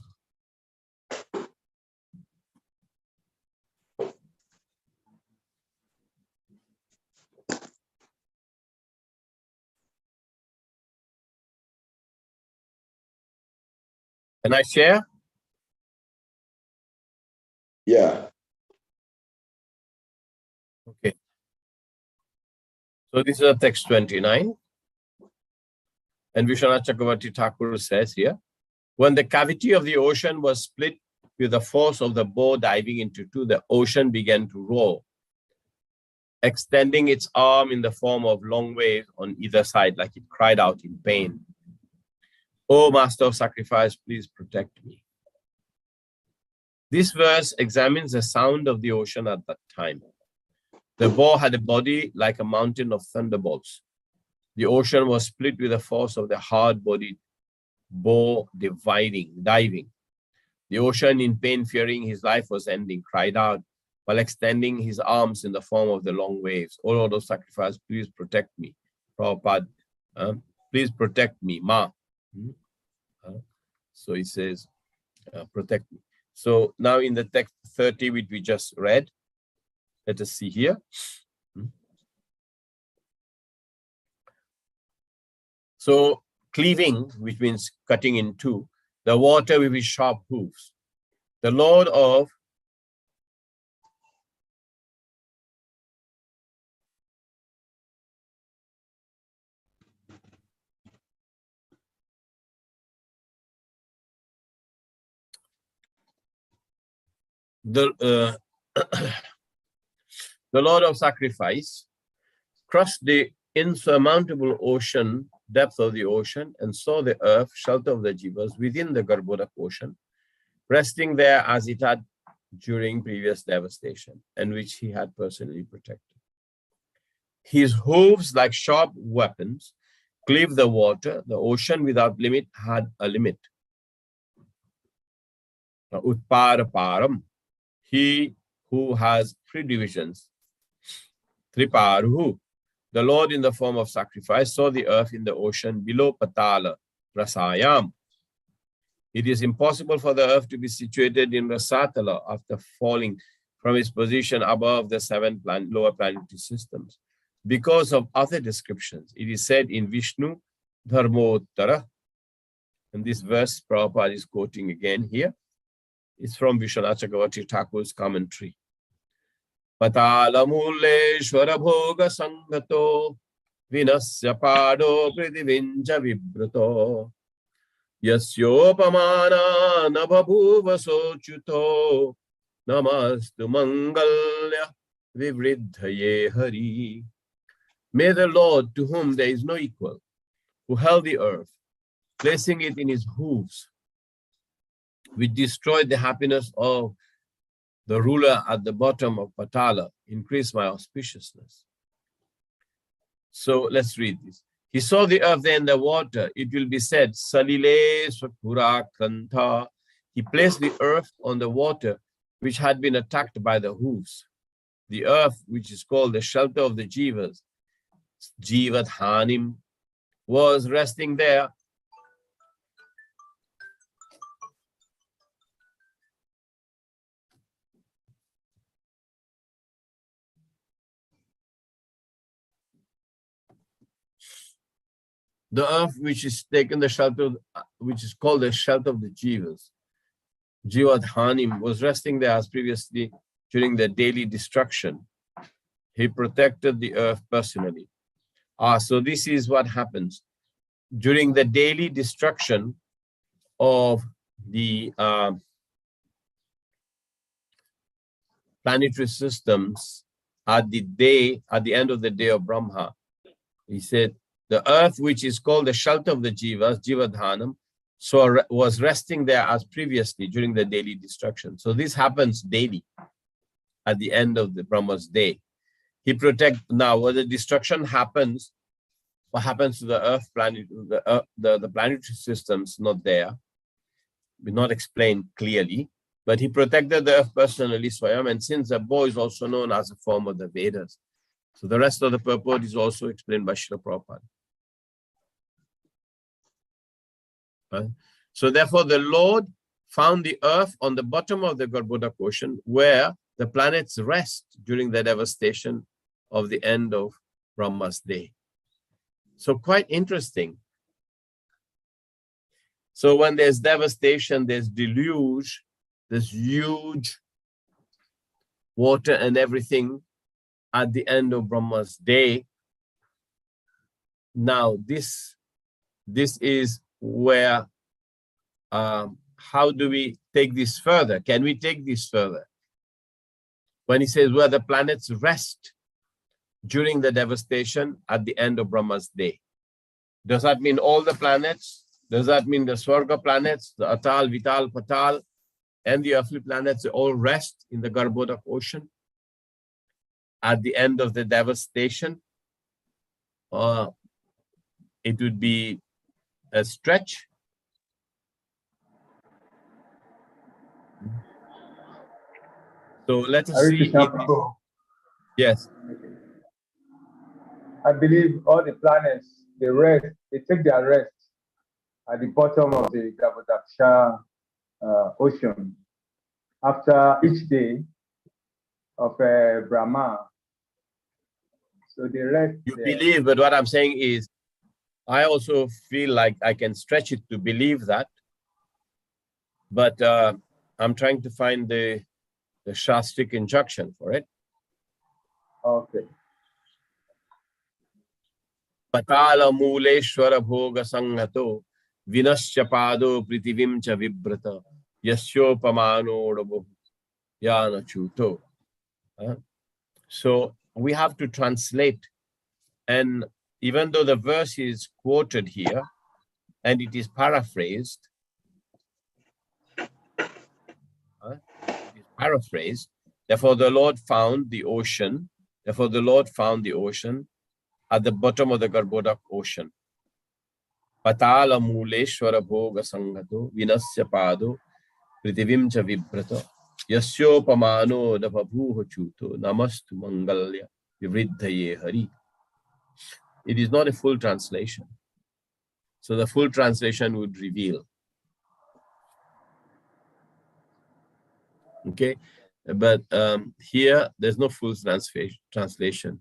Can I share? Yeah. Okay. So this is text 29. And Vishwanath Chakravarti Thakur says here, when the cavity of the ocean was split with the force of the bow diving into two, the ocean began to roar, extending its arm in the form of long waves on either side, like it cried out in pain. "O Master of Sacrifice, please protect me." This verse examines the sound of the ocean at that time. The bow had a body like a mountain of thunderbolts. The ocean was split with the force of the hard-bodied bow diving. The ocean, in pain, fearing his life was ending, cried out while extending his arms in the form of the long waves. "O Lord of Sacrifice, please protect me." Prabhupada, please protect me, Ma. So he says, protect me. So now in the text 30, which we just read, let us see here. So cleaving, which means cutting in two, the water with his sharp hooves. The Lord of the Lord of Sacrifice crossed the insurmountable ocean, depth of the ocean, and saw the earth, shelter of the jivas, within the Garbhodak ocean, resting there as it had during previous devastation, and which he had personally protected. His hooves, like sharp weapons, cleave the water. The ocean without limit had a limit. Utparaparam, he who has three divisions. Triparuhu, the Lord in the form of sacrifice, saw the earth in the ocean below Patala, Rasayam. It is impossible for the earth to be situated in Rasatala after falling from its position above the seven lower planetary systems. Because of other descriptions, it is said in Vishnu Dharmottara, and this verse Prabhupada is quoting again here. It's from Vishwanath Chakravarti Thakur's commentary. Patala Muleshwara Bhoga Sangato Vinasya Pado Prithivinja Vibrato Yasyopamana Nabhabhuva Sochuto Namastu Mangalya Vivriddhaye Hari. May the Lord, to whom there is no equal, who held the earth, placing it in his hooves, which destroyed the happiness of the ruler at the bottom of Patala, increase my auspiciousness. So let's read this. He saw the earth there in the water. It will be said, Salile Swapura Krantha. He placed the earth on the water, which had been attacked by the hooves. The earth, which is called the shelter of the jivas, Jivadhanim, was resting there. The earth which is taken the shelter, which is called the shelter of the jivas, Jivadhanim, was resting there as previously during the daily destruction. He protected the earth personally. So this is what happens. During the daily destruction of the planetary systems at the end of the day of Brahma, he said, the earth, which is called the shelter of the jivas, Jivadhanam, so was resting there as previously during the daily destruction. So this happens daily at the end of the Brahma's day. He protects now. When the destruction happens, what happens to the earth planet? The planetary systems not there, will not explained clearly. But he protected the earth personally, Swayam, and since the bow is also known as a form of the Vedas. So the rest of the purport is also explained by Srila Prabhupada. So therefore, the Lord found the earth on the bottom of the Garbhodak ocean, where the planets rest during the devastation of the end of Brahma's day. So quite interesting. So when there's devastation, there's deluge, there's huge water and everything at the end of Brahma's day. Now this is where, how do we take this further? Can we take this further? When he says where the planets rest during the devastation at the end of Brahma's day. Does that mean all the planets? Does that mean the Swarga planets, the Atal, Vital, Patal, and the earthly planets, they all rest in the Garbhodak ocean at the end of the devastation? Or it would be a stretch? So let us see. Yes. I believe all the planets, they rest, they take their rest at the bottom of the Garbhodaksha ocean after each day of Brahma. So they rest. You believe, but what I'm saying is, I also feel like I can stretch it to believe that, but I'm trying to find the Shastric injunction for it. Okay. Patala muleshwara bhoga sanghato vinasya pado pritivim cha vibrata yasyopamano rabhu yana chuto. So we have to translate, and even though the verse is quoted here and it is paraphrased, therefore the Lord found the ocean. Therefore the Lord found the ocean at the bottom of the Garbhodak ocean. Patala muleshwara bhoga sanghato vinasya pado pritivim cha vibrata yasyopamano dabhabhuha chuto namastu mangalya vivriddhaye hari. It is not a full translation. So the full translation would reveal. Okay, but here there's no full translation.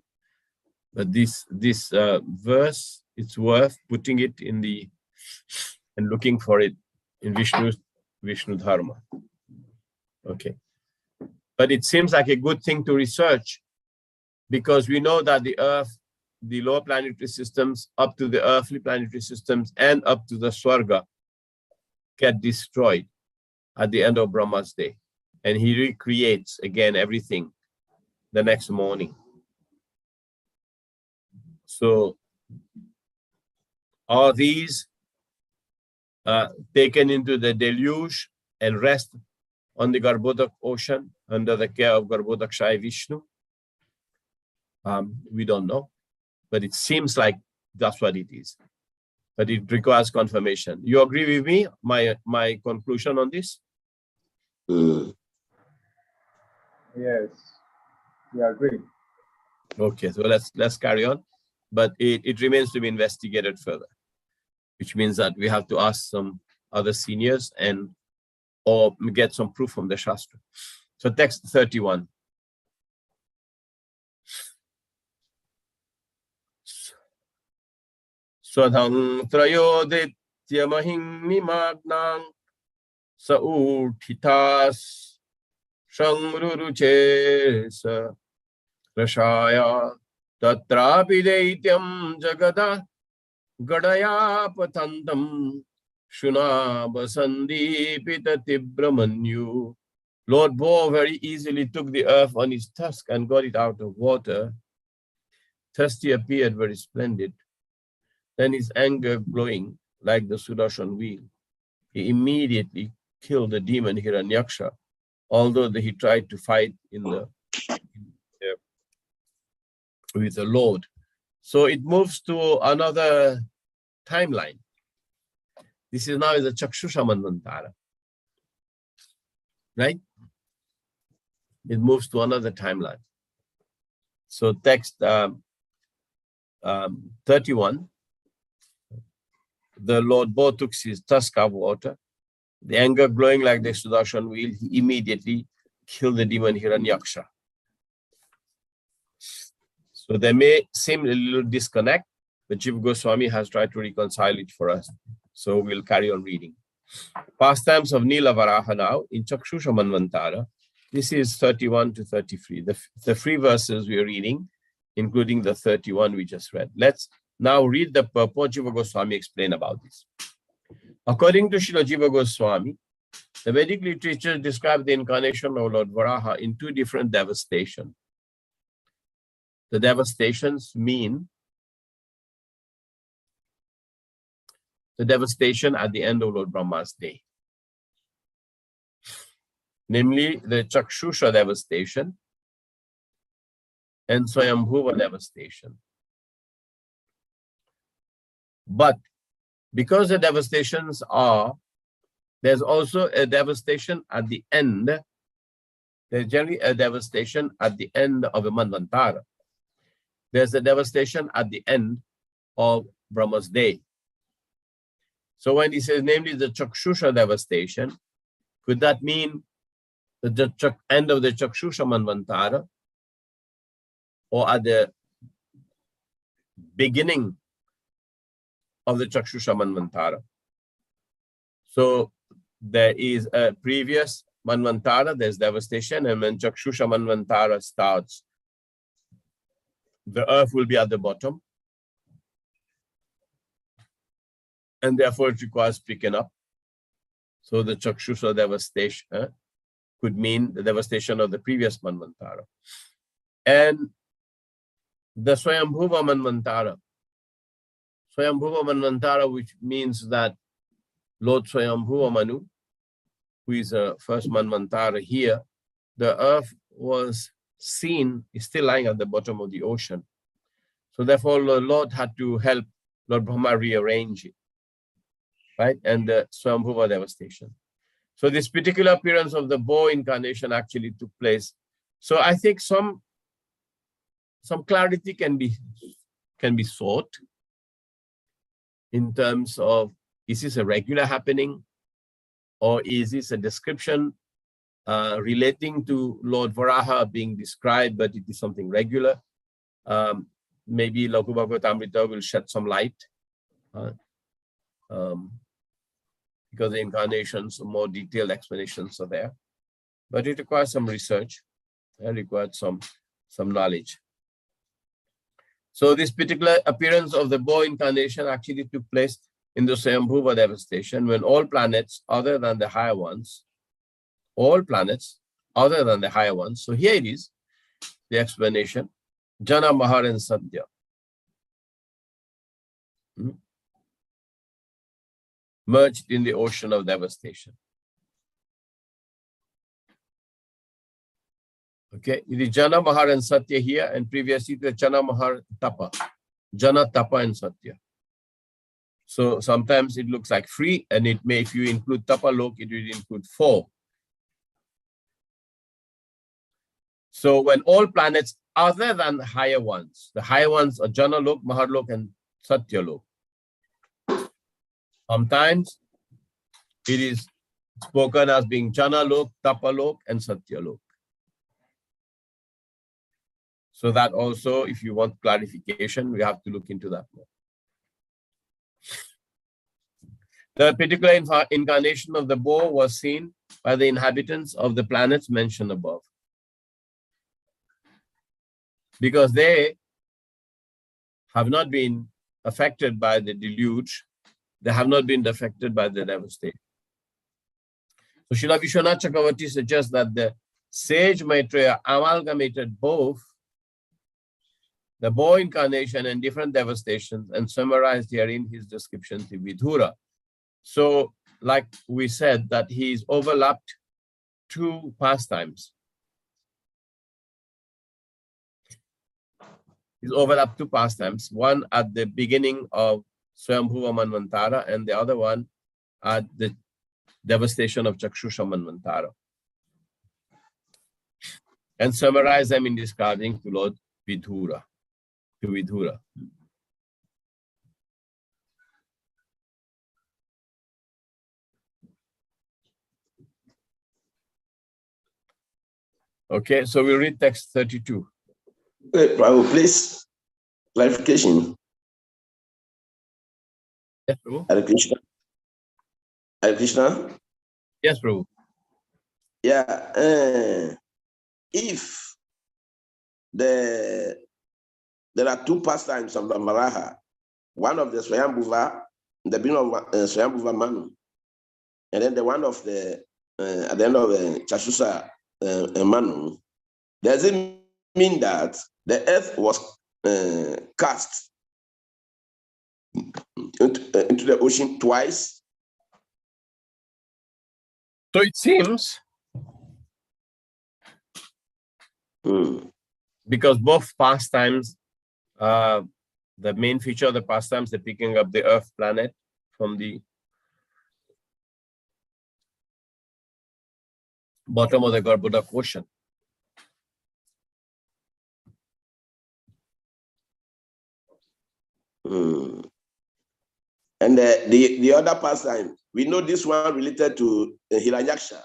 But this verse, it's worth putting it in the and looking for it in Vishnu Dharma. Okay, but it seems like a good thing to research, because we know that the Earth, the lower planetary systems, up to the earthly planetary systems, and up to the Swarga, get destroyed at the end of Brahma's day, and he recreates again everything the next morning. So are these taken into the deluge and rest on the Garbhodak ocean under the care of Garbhodaksha Vishnu? We don't know, but it seems like that's what it is. But it requires confirmation. You agree with me, my conclusion on this? Yes, we agree. Okay, so let's carry on. But it remains to be investigated further, which means that we have to ask some other seniors or get some proof from the Shastra. So text 31. Swadhang trayoditya mahimni magnang sa urthitas shangruruche sa rashaya tatrapi daityam jagada gadaya pathantam shuna basandipita tibramanyu. Lord Bo very easily took the earth on his tusk and got it out of water. Thirsty appeared very splendid. Then his anger glowing like the Sudarshan wheel. He immediately killed the demon Hiranyaksha, although he tried to fight with the Lord. So it moves to another timeline. This is now the Chakshusha Manvantara. Right? It moves to another timeline. So text 31. the Lord Bo took his tusk of water, the anger glowing like the Sudarshan wheel, he immediately killed the demon Hiranyaksha. So there may seem a little disconnect, but Jiva Goswami has tried to reconcile it for us. So we'll carry on reading. Pastimes of Nila Varaha now in Chakshusha Manvantara. This is 31 to 33. The three verses we are reading, including the 31 we just read. Let's now read the purport Jiva Goswami explain about this. According to Srila Jiva Goswami, the Vedic literature describes the incarnation of Lord Varaha in two different devastations. The devastations mean the devastation at the end of Lord Brahma's day. Namely, the Chakshusha devastation and Swayambhuva devastation. But because the devastations are, there's also a devastation at the end. There's generally a devastation at the end of a Manvantara. There's a devastation at the end of Brahma's day. So when he says, namely the Chakshusha devastation, could that mean the end of the Chakshusha Manvantara, or at the beginning of the Chakshusha Manvantara? So there is a previous Manvantara, there's devastation, and when Chakshusha Manvantara starts, the earth will be at the bottom, and therefore it requires picking up. So the Chakshusha devastation could mean the devastation of the previous Manvantara. And the Swayambhuva Manvantara, which means that Lord Swayambhuva Manu, who is the first Manvantara here, the earth was seen, is still lying at the bottom of the ocean. So therefore, the Lord had to help Lord Brahma rearrange it, right? And the Swayambhuva devastation. So this particular appearance of the bow incarnation actually took place. So I think some clarity can be sought in terms of, is this a regular happening, or is this a description relating to Lord Varaha being described, but it is something regular? Maybe Lakhu Bhagavatamrita will shed some light, because the incarnations, more detailed explanations are there. But it requires some research and requires some knowledge. So this particular appearance of the bow incarnation actually took place in the Swayambhuva devastation, when all planets other than the higher ones, so here it is, the explanation, Jana, Mahar and Satya. Merged in the ocean of devastation. Okay, it is Jana, Mahar and Satya here, and previously the Jana, Mahar, Tapa. Jana, Tapa and Satya. So sometimes it looks like 3, and it may, if you include Tapa Lok, it will include 4. So when all planets other than higher ones, the higher ones are Jana Lok, Mahar Lok and Satya Lok. Sometimes it is spoken as being Jana Lok, Tapa Lok and Satya Lok. So that also, if you want clarification, we have to look into that more. The particular incarnation of the bow was seen by the inhabitants of the planets mentioned above, because they have not been affected by the deluge. They have not been affected by the devastation. So Srila Vishwanath Chakravarti suggests that the sage Maitreya amalgamated both the bow incarnation and different devastations and summarized herein his description to Vidura. So, like we said, that he's overlapped 2 pastimes. He's overlapped 2 pastimes, one at the beginning of Swayambhuva Manvantara and the other one at the devastation of Chakshusha Manvantara. And summarize them in describing to Lord Vidura. Okay, so we'll read text 32. Prabhu, please, clarification. Yes, Prabhu. Hare Krishna. Hare Krishna. Yes, Prabhu. Yeah. If there are two pastimes of the Maraha, one of the Swayambhuva, the beginning of Swayambhuva Manu, and then the one of the at the end of the Chasusha Manu, does it mean that the earth was cast into the ocean twice? So it seems, because both pastimes, the main feature of the pastimes, they're picking up the Earth planet from the bottom of the Garbhodak ocean. And the other pastime, we know this one related to Hiranyaksha.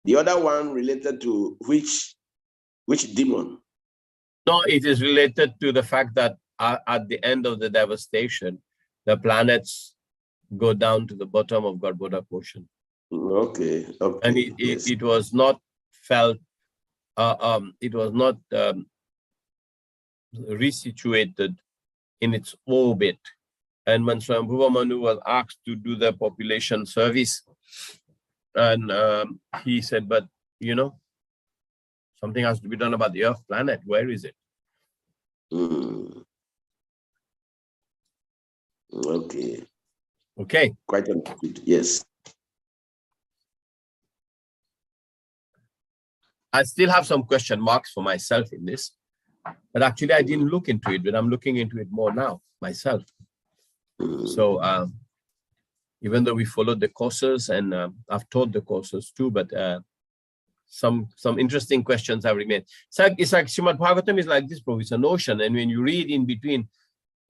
The other one related to which demon? No, it is related to the fact that at the end of the devastation, the planets go down to the bottom of Garbhodak ocean. Okay. And it was not felt, it was not resituated in its orbit. And when Swayambhuva Manu was asked to do the population service, and he said, but you know, something has to be done about the Earth planet. Where is it? Okay. Okay. Quite good. Yes. I still have some question marks for myself in this, but actually I didn't look into it, but I'm looking into it more now myself. So even though we followed the courses and I've taught the courses too, but some interesting questions have remained. It's like Srimad Bhagavatam is like this, Prabhu. It's an ocean, and when you read in between,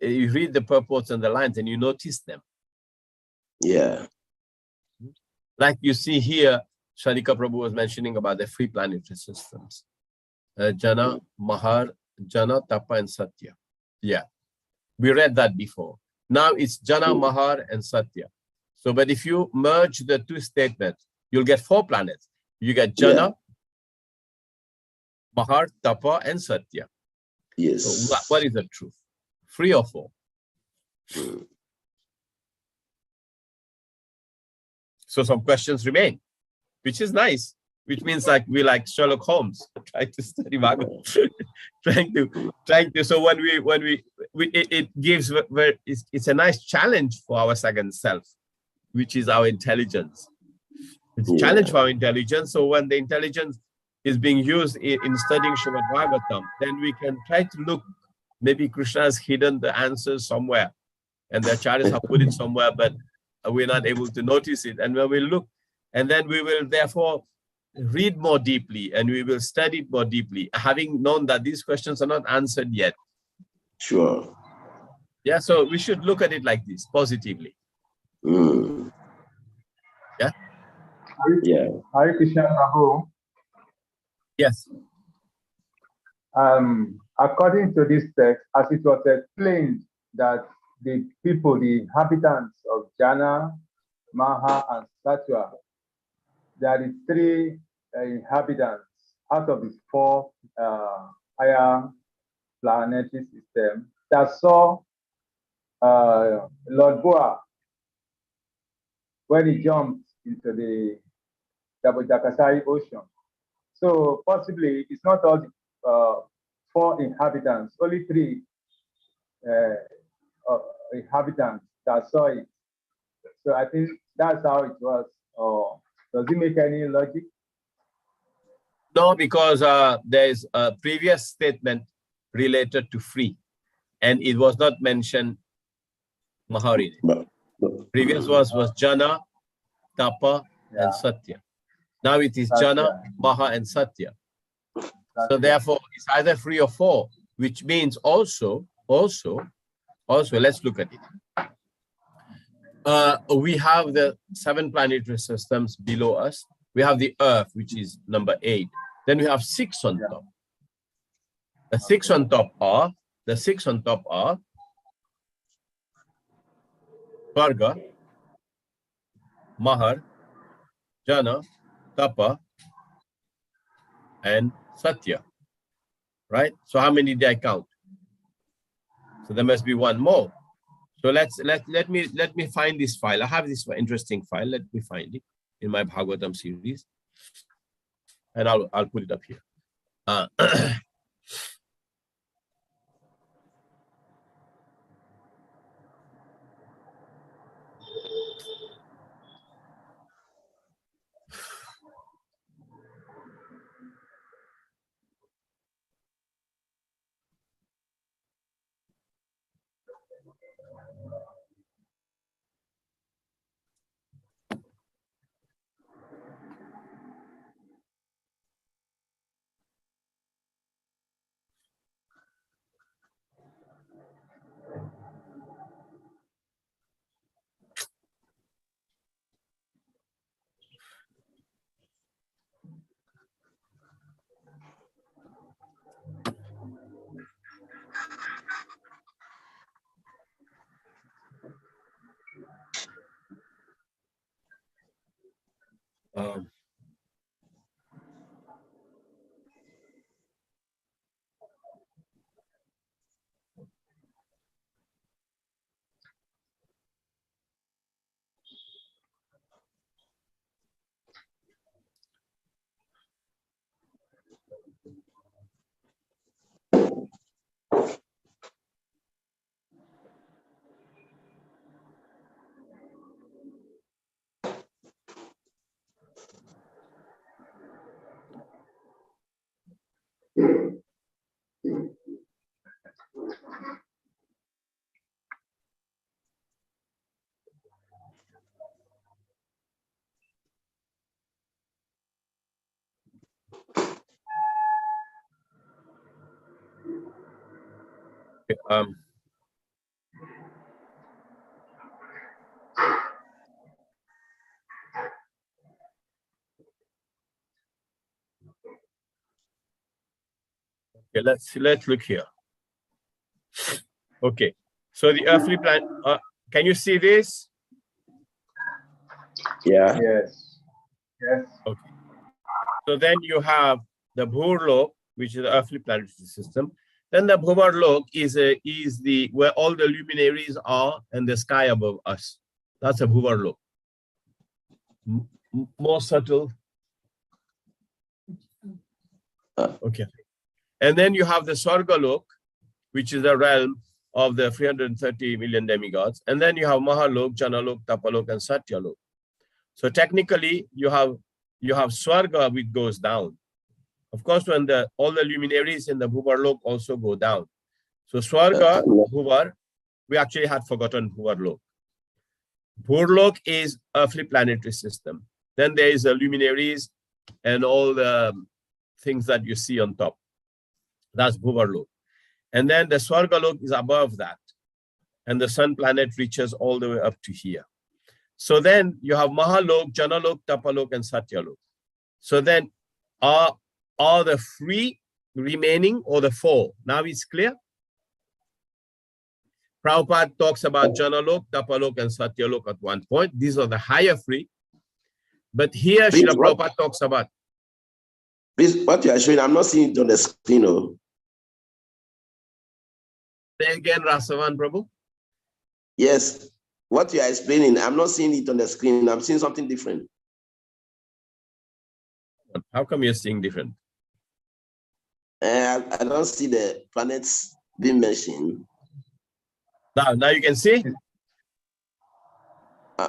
you read the purports and the lines, and you notice them. Yeah. Like you see here, Sharika Prabhu was mentioning about the three planetary systems. Jana, Mahar, Jana, Tapa, and Satya. Yeah, we read that before. Now it's Jana, Mahar, and Satya. So, but if you merge the two statements, you'll get four planets. You get Jana, Mahar, Tapa, and Satya. Yes. So what is the truth? 3 or 4? So some questions remain, which is nice, which means like we like Sherlock Holmes, trying to study Bhagavad, trying to. So when we it gives, it's a nice challenge for our second self, which is our intelligence. It's a challenge for our intelligence. So when the intelligence is being used in studying Srimad Bhagavatam, then we can try to look, maybe Krishna has hidden the answers somewhere and the acharyas have put it somewhere, but we're not able to notice it. And when we look, and then we will therefore read more deeply and we will study it more deeply, having known that these questions are not answered yet. Sure. Yeah, so we should look at it like this, positively. Yeah? Yeah. Hare Krishna, Prabhu. Yes. According to this text, as it was explained that the people, the inhabitants of Jana, Maha, and Satya, there are 3 inhabitants out of the 4 higher planetary systems that saw Lord Boa when he jumped into the Jakasai Ocean. So possibly it's not all the 4 inhabitants, only 3 inhabitants that saw it. So I think that's how it was. Does it make any logic? No, because there is a previous statement related to free, and it was not mentioned Mahari. Previous was Jana, Tapa, and Satya. Now it is Jana, Maha, and Satya. So therefore, it's either 3 or 4, which means also, let's look at it. We have the 7 planetary systems below us. We have the Earth, which is number 8. Then we have 6 on Yeah. top. The 6 on top are Varga, Mahar, Jana, Tapa, and Satya. Right? So how many did I count? So there must be one more. So let me find this file. I have this interesting file. Let me find it in my Bhagavatam series, and I'll put it up here. Okay, let's look here. Okay, so the earthly planet. Can you see this? Yeah. Yes. Yes. Okay. So then you have the Bhurlok, which is the earthly planetary system. Then the Bhuvarlok is the where all the luminaries are and the sky above us. That's a Bhuvarlok. More subtle. Okay. And then you have the Swargalok, which is the realm of the 330 million demigods. And then you have Mahalok, Janalok, Tapalok, and Satyalok. So technically, you have Swarga, which goes down. Of course, when all the luminaries in the Bhuvarlok also go down. So Swarga, Bhuvar, we actually had forgotten Bhuvarlok. Bhurlok is earthly planetary system. Then there is the luminaries and all the things that you see on top. That's Bhuvarlok. And then the Swargalok is above that. And the sun planet reaches all the way up to here. So then you have Mahalok, Janalok, Tapalok, and Satyalok. So then are the 3 remaining or the 4? Now it's clear? Prabhupada talks about Janalok, Tapalok, and Satyalok at one point. These are the higher 3. But here, Srila Prabhupada talks about. Please, what you are showing, I'm not seeing it on the screen. Oh. Say again, Rasavan Prabhu. Yes, what you are explaining, I'm not seeing it on the screen. I'm seeing something different. How come you're seeing different? I don't see the planets being mentioned. Now you can see?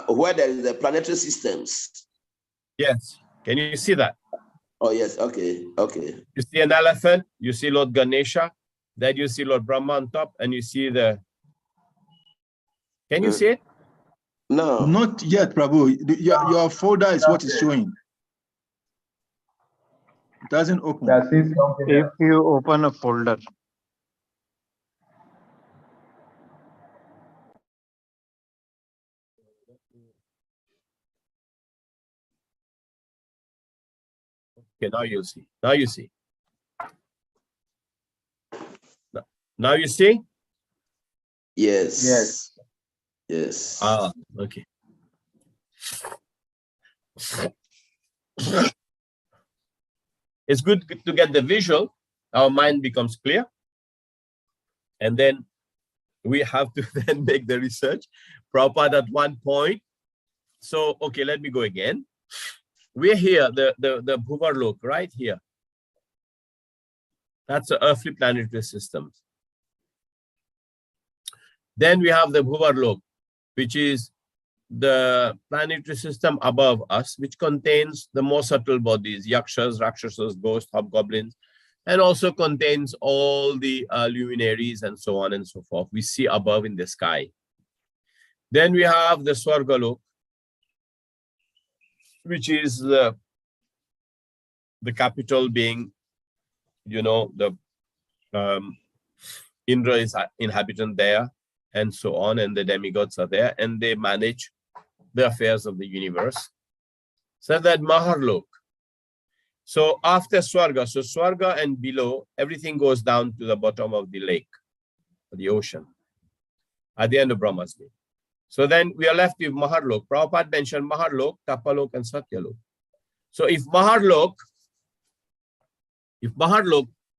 Where there is the planetary systems. Yes. Can you see that? Oh, yes. Okay. Okay. You see an elephant, you see Lord Ganesha, then you see Lord Brahma on top, and you see the... Can you see it? No. Not yet, Prabhu. Your folder is what is showing. It doesn't open. If you open a folder. Okay, now you'll see. Now you see. Now you see? Yes. Yes. Yes. Ah, okay. It's good to get the visual. Our mind becomes clear. And then we have to then make the research. Prabhupada at one point. So, okay, let me go again. We're here, the Bhuvarlok, right here. That's the earthly planetary systems. Then we have the Bhuvarlok, which is the planetary system above us, which contains the more subtle bodies, yakshas, rakshasas, ghosts, hobgoblins, and also contains all the luminaries and so on and so forth we see above in the sky. Then we have the Swargalok, which is the capital being, you know, the Indra is inhabitant there, and so on, and the demigods are there, and they manage the affairs of the universe. So that Maharlok. So after Swarga, so Swarga and below, everything goes down to the bottom of the lake, the ocean, at the end of Brahma's day. So then we are left with Maharlok. Prabhupada mentioned Maharlok, Tapalok, and Satyalok. So if Maharlok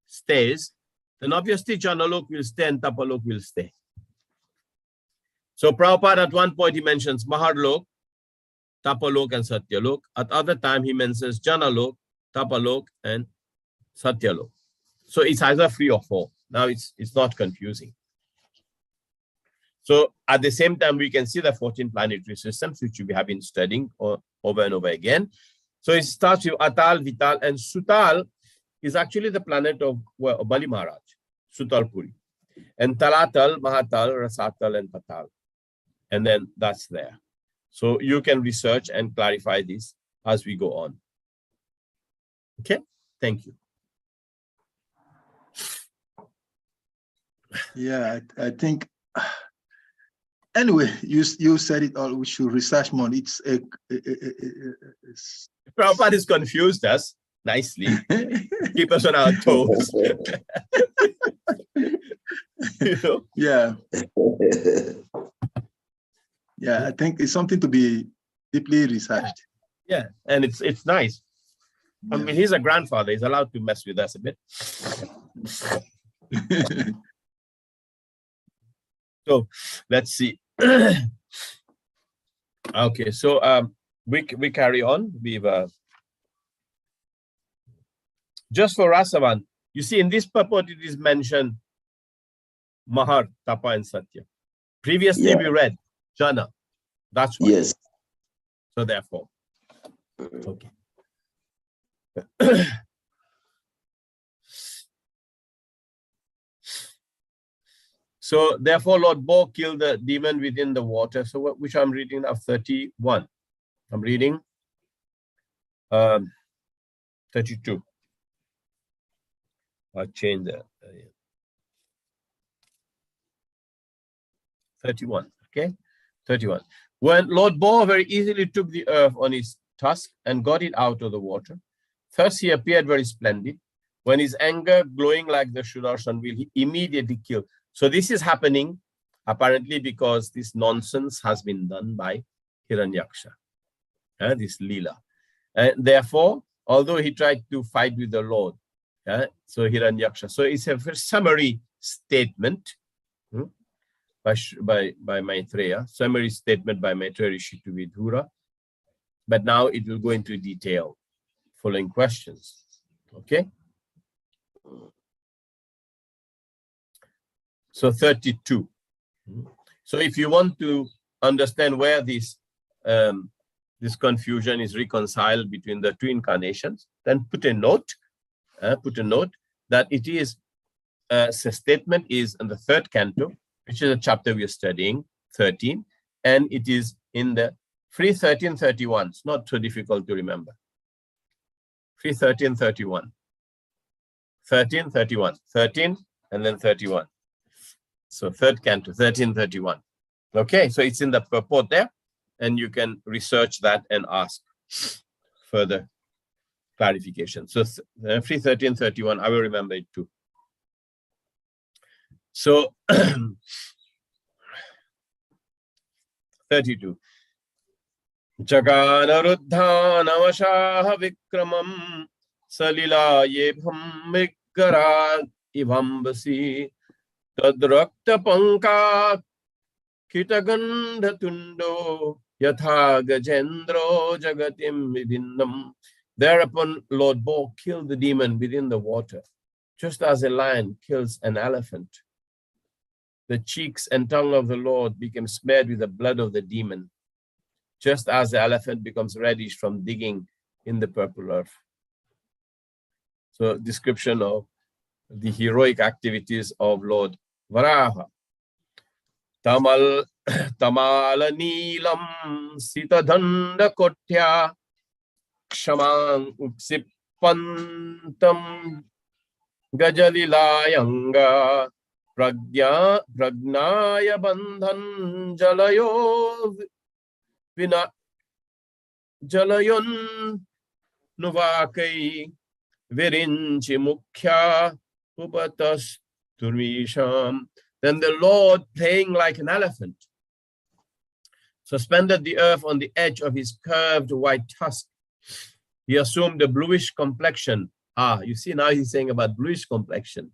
stays, then obviously Janalok will stay and Tapalok will stay. So Prabhupada at one point he mentions Maharlok, Tapalok, and Satyalok. At other time he mentions Janalok, Tapalok, and Satyalok. So it's either 3 or 4. Now it's not confusing. So at the same time, we can see the 14 planetary systems, which we have been studying over and over again. So it starts with Atal, Vital, and Sutal is actually the planet of Bali Maharaj, Sutalpuri. And Talatal, Mahatal, Rasatal, and Patal. And then that's there. So you can research and clarify this as we go on. Okay, thank you. Yeah, I think, anyway, you said it all. We should research more. It's Prabhupada has confused us nicely. Keep us on our toes. You know? Yeah. Yeah, I think it's something to be deeply researched. Yeah, and it's nice. I mean, he's a grandfather. He's allowed to mess with us a bit. So let's see. Okay, so we carry on. We've just for Rasavan, you see in this purport it is mentioned Mahar, Tapa, and Satya. Previously we read Jana. That's why. Yes. So therefore, okay. So therefore, Lord Bo killed the demon within the water. So which I'm reading now, 31. I'm reading 32. I'll change that. 31. Okay, 31. When Lord Bo very easily took the earth on his tusk and got it out of the water, thus he appeared very splendid. When his anger glowing like the Sudarshan wheel, he immediately killed. So this is happening apparently because this nonsense has been done by Hiranyaksha, this Leela. And therefore, although he tried to fight with the Lord, so Hiranyaksha. So it's a very summary statement by Maitreya, summary statement by Maitreya Rishi to Vidura. But now it will go into detail, following questions. Okay? So 32. So if you want to understand where this confusion is reconciled between the two incarnations, then put a note that it is a statement is in the 3rd canto, which is a chapter we are studying, 13, and it is in the 3:13:31. It's not so difficult to remember. 3:13:31. 13:31. 13 and then 31. So 3rd canto, 13:31. Okay, so it's in the purport there, and you can research that and ask further clarification. So 3:13:31, I will remember it too. So 32. Jaganaruddhanavashaha vikramam salila yebham vikkara ivambasi tadrakta panka kitagandhatundo yatha gajendro jagatim vidinnam. Thereupon Lord Bo killed the demon within the water, just as a lion kills an elephant. The cheeks and tongue of the Lord became smeared with the blood of the demon, just as the elephant becomes reddish from digging in the purple earth. So, description of the heroic activities of Lord Varaha. Tamala Neelam Sitadhanda Kotya Kshamang Uksipantam Gajalilayanga Pragnaya Bandhan Jalayo Vina Jalayon Nuvakai Virinchi Mukhya Upatas Turvisham. Then the Lord, playing like an elephant, suspended the earth on the edge of his curved white tusk. He assumed a bluish complexion. You see, now he's saying about bluish complexion,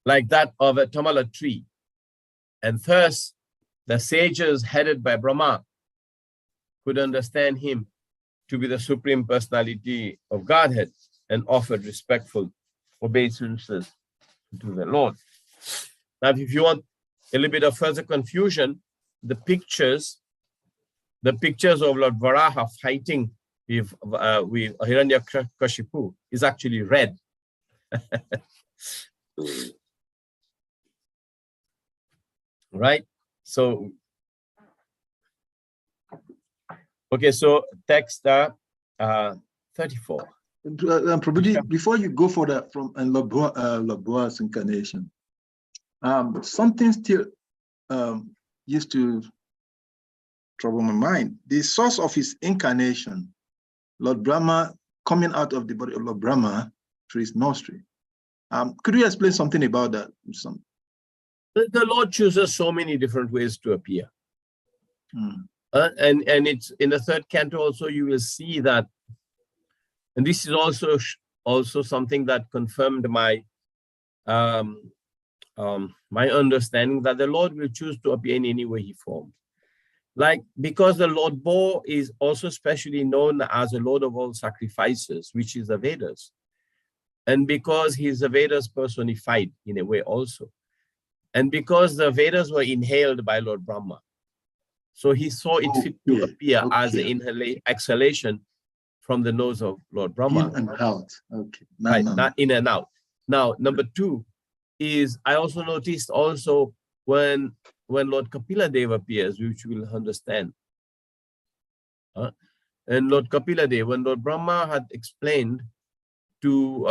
like that of a tamala tree. And thus, the sages headed by Brahma could understand him to be the Supreme Personality of Godhead and offered respectful obeisances to the Lord. Now, if you want a little bit of further confusion, the pictures of Lord Varaha fighting with Hiranyakashipu is actually red. Right? So, okay, so text 34. Prabhuji, before you go for that from Lord Boa's incarnation, something still used to trouble my mind. The source of his incarnation, Lord Brahma coming out of the body of Lord Brahma through his nostril. Could you explain something about that? The Lord chooses so many different ways to appear. And it's in the third canto also, you will see that. And this is also something that confirmed my my understanding that the Lord will choose to appear in any way he formed. Like, because the Lord Bo is also specially known as the Lord of all sacrifices, which is the Vedas. And because he's the Vedas personified in a way also. And because the Vedas were inhaled by Lord Brahma. So he saw it fit to appear as an exhalation from the nose of Lord Brahma. In and out. Okay. Not in and out. Now, number two is, I also noticed also when Lord Kapila Dev appears, which we will understand. And Lord Kapila Dev, when Lord Brahma had explained to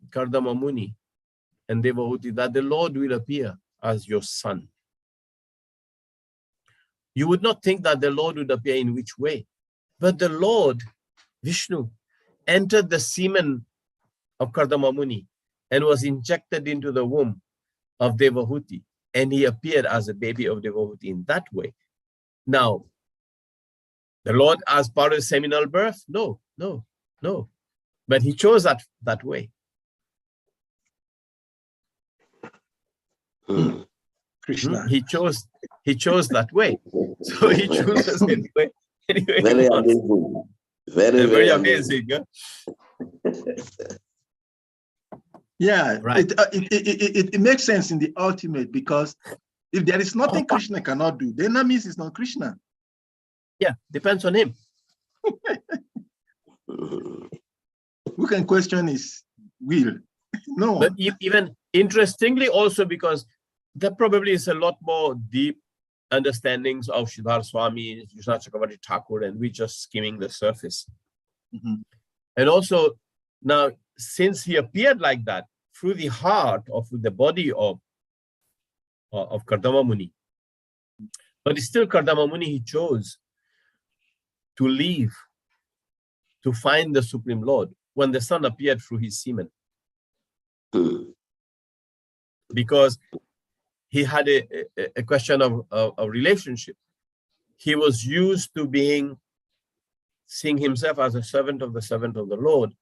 Kardama Muni and Devahuti that the Lord will appear as your son, you would not think that the Lord would appear in which way. But the Lord, Vishnu, entered the semen of Kardama Muni and was injected into the womb of Devahuti. And he appeared as a baby of Devahuti in that way. Now, the Lord as part of seminal birth? No. But he chose that way. Krishna. He chose that way. So he chooses anyway. Very amazing. Very amazing. Huh? Yeah, right. It makes sense in the ultimate, because if there is nothing Krishna cannot do, then that means it's not Krishna. Yeah, depends on him. Who can question his will? No. But even interestingly also, because there probably is a lot more deep understandings of Sridhar Swami, Vishwanath Chakravarti Thakur, and we're just skimming the surface. And also, now, since he appeared like that through the heart of the body of Kardama Muni, but it's still Kardama Muni he chose to leave to find the Supreme Lord when the sun appeared through his semen. Because he had a question of a relationship. He was used to seeing himself as a servant of the Lord.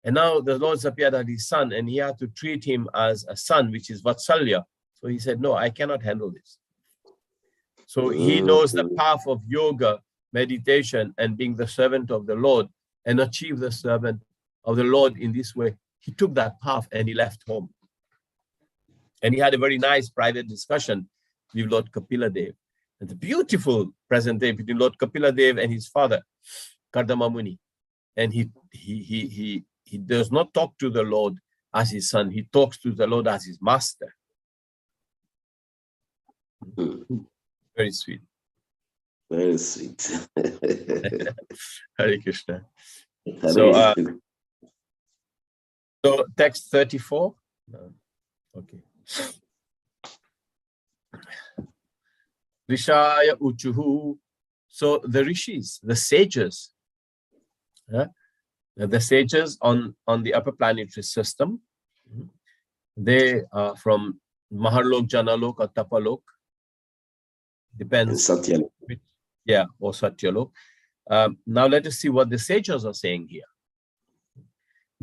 And now the Lord's appeared as his son, and he had to treat him as a son, which is Vatsalya. So he said, no, I cannot handle this. So he knows the path of yoga, meditation, and being the servant of the Lord, and achieve the servant of the Lord in this way. He took that path and he left home. And he had a very nice private discussion with Lord Kapila Dev. And the beautiful presentation between Lord Kapila Dev and his father, Kardama Muni. And he does not talk to the Lord as his son. He talks to the Lord as his master. Very sweet. Very sweet. Hare Krishna. So text 34. Okay. Rishaya Uchuhu. So the rishis, the sages, the sages on the upper planetary system, they are from Mahalok, Janalok, or Tapalok. Depends. Satyalok. Yeah, or Satyalok. Now let us see what the sages are saying here.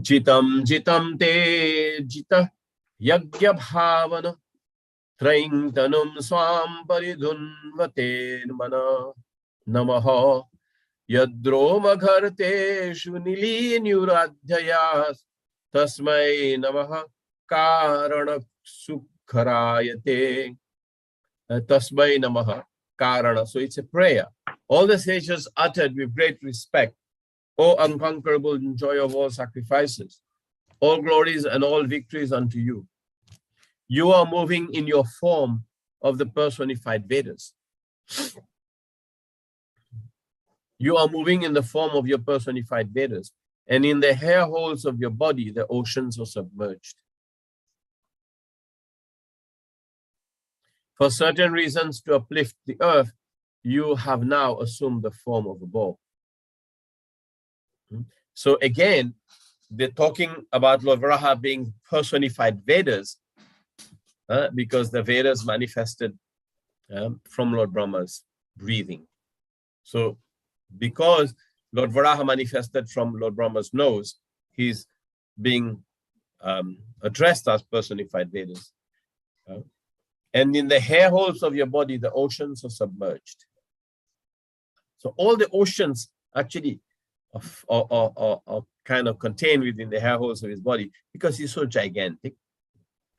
Jitam jitam te jita yagya bhavana traing tanum swam paridunvate mana namaha yadroma gharteshu nilinyuradhyayas tasmai namaha karana sukharayate tasmai namaha karana. So it's a prayer. All the sages uttered with great respect, O unconquerable joy of all sacrifices, all glories and all victories unto you. You are moving in your form of the personified Vedas. You are moving in the form of your personified Vedas, and in the hair holes of your body, the oceans are submerged. For certain reasons to uplift the earth, you have now assumed the form of a bow. So again, they're talking about Lord Varaha being personified Vedas, because the Vedas manifested from Lord Brahma's breathing. So because Lord Varaha manifested from Lord Brahma's nose, he's being addressed as personified Vedas. And in the hair holes of your body, the oceans are submerged. So all the oceans actually are kind of contained within the hair holes of his body, because he's so gigantic.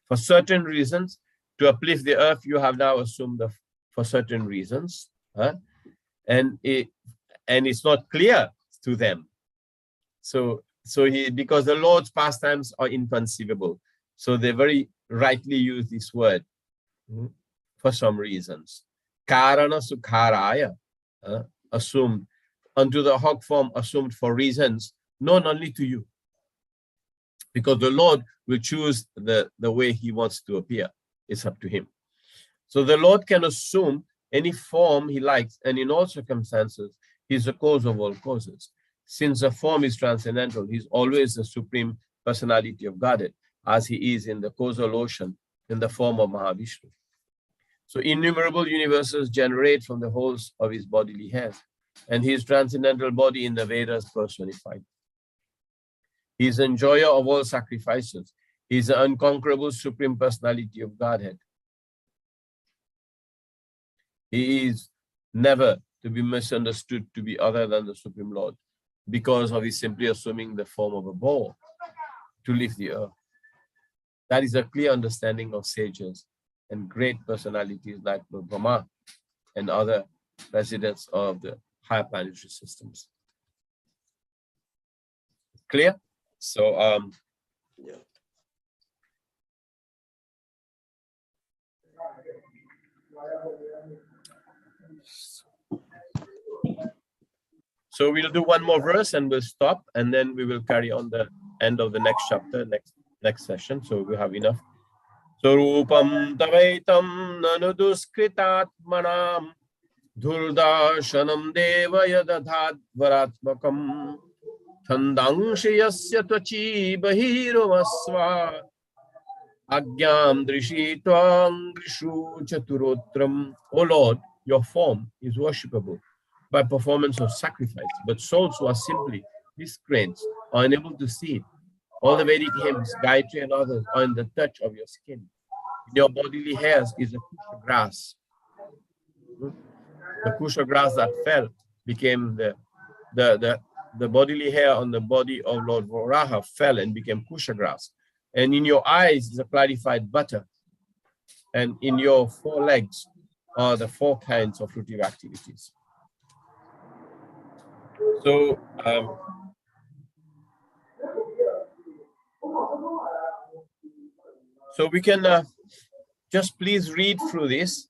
For certain reasons, to uplift the earth, you have now assumed for certain reasons, and it's not clear to them. So because the Lord's pastimes are inconceivable, so they very rightly use this word for some reasons. Karana sukharaya, assumed, unto the hog form assumed for reasons known only to you. Because the Lord will choose the way he wants to appear. It's up to him. So the Lord can assume any form he likes, and in all circumstances, he's the cause of all causes. Since the form is transcendental, he's always the supreme personality of Godhead, as he is in the causal ocean in the form of Mahavishnu. So innumerable universes generate from the holes of his bodily hairs, and his transcendental body in the Vedas personified. He is the enjoyer of all sacrifices. He is the unconquerable supreme personality of Godhead. He is never to be misunderstood to be other than the Supreme Lord, because of his simply assuming the form of a bow to lift the earth. That is a clear understanding of sages and great personalities like Lord Brahma and other residents of the higher planetary systems. Clear? So, yeah. So we'll do one more verse and we'll stop, and then we will carry on the end of the next chapter, next session. So we have enough. So Rupam Tavaitam Nanuduskritat Manam Dhuldarshanam Deva Yadadhat Varatmakam Thandangshayasya tvachi bahiromasva Agyam drishi twang drishu chaturotram. O Lord, your form is worshipable by performance of sacrifice, but souls who are simply miscreants are unable to see it. All the Vedic hymns, Gayatri and others are in the touch of your skin. In your bodily hairs is a kusha grass. The kusha grass that fell became the bodily hair on the body of Lord Varaha fell and became kusha grass. And in your eyes is a clarified butter. And in your four legs are the four kinds of fruitive activities. So, so we can just please read through this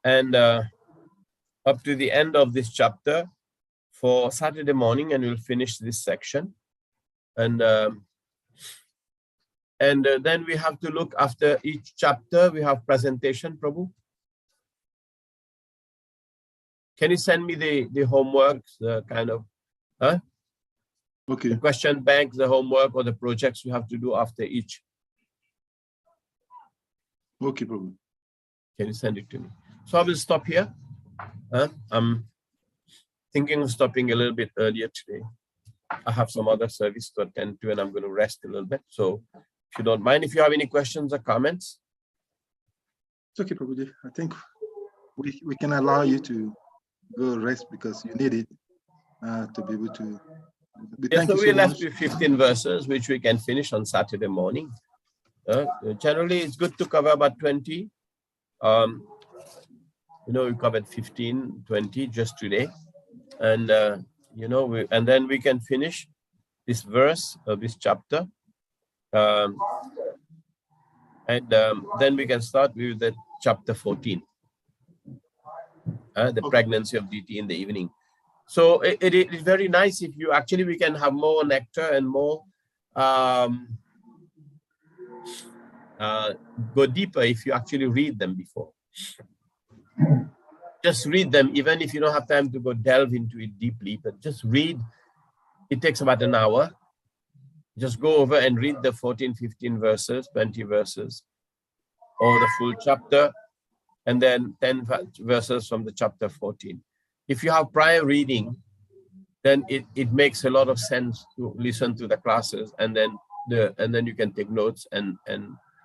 and up to the end of this chapter for Saturday morning, and we'll finish this section. And then we have to look after each chapter. We have presentation, Prabhu. Can you send me the homework, the kind of, Okay. the question bank, the homework or the projects we have to do after each? Okay, Prabhu. Can you send it to me? So I will stop here. I'm thinking of stopping a little bit earlier today. I have some other service to attend to and I'm going to rest a little bit. So if you don't mind, if you have any questions or comments. It's okay, Prabhuji. I think we can allow you to go rest because you need it to be able to. Yeah, so we're left with 15 verses, which we can finish on Saturday morning. Generally, it's good to cover about 20. We covered 15, 20 just today. And, and then we can finish this verse of this chapter. Then we can start with the chapter 14, the pregnancy of DT in the evening. So it is very nice if you actually, we can have more nectar and more, go deeper if you actually read them before. Just read them, even if you don't have time to go delve into it deeply, but just read. It takes about an hour. Just go over and read the 14, 15 verses, 20 verses, or the full chapter, and then 10 verses from the chapter 14. If you have prior reading, then it makes a lot of sense to listen to the classes, and then you can take notes and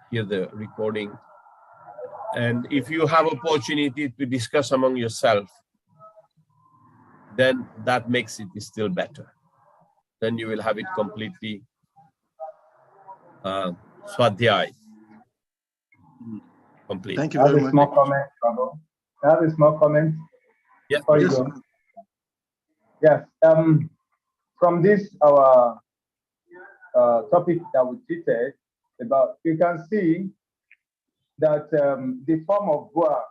hear the recording. And if you have opportunity to discuss among yourself, then that makes it still better. Then you will have it completely swadhyay. Complete. Thank you very much. Small comment, Prabhu. I have a small comment. Yes, before you go. Yes. From this our topic that we treated about, you can see that the form of Bua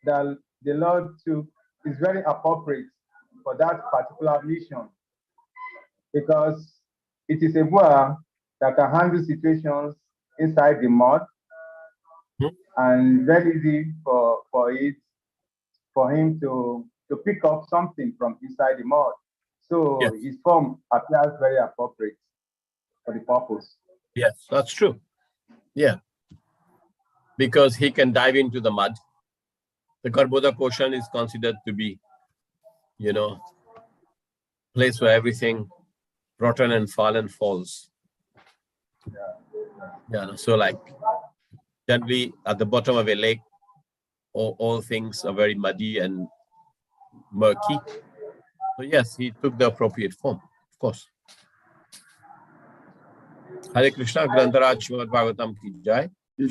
that the Lord took is very appropriate for that particular mission, because it is a Bua that can handle situations inside the mud, and very easy for him to pick up something from inside the mud. So yes, his form appears very appropriate for the purpose. Yes, that's true. Yeah. Because he can dive into the mud. The Garbhoda portion is considered to be, place where everything rotten and fallen falls. Yeah. So like generally at the bottom of a lake, all things are very muddy and murky. So yes, he took the appropriate form, of course. Hare Krishna, Grantaraj Srimad Bhagavatam ki jai. I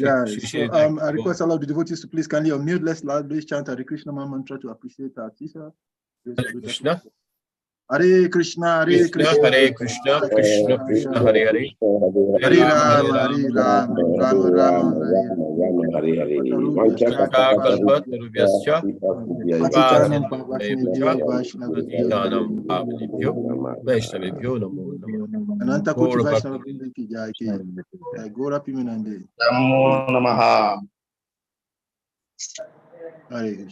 request all of the devotees to please kindly unmute. Let's loudly chant Hare Krishna mantra to appreciate our teacher. Hare Krishna. Hare Krishna, Hare Krishna, Hare Krishna, Krishna Krishna, Hare Hare. Hare Rama, Hare Rama, Rama Rama, Hare Hare. Kalpatarubhyascha Patitanam Pavasnebhyo Patitanam Pavanebhyo Vaishnavebhyo Namo Namo. Ananta Koti Vaishnava ki jai ki. Gora Pimenande. Namo Namaha. Hare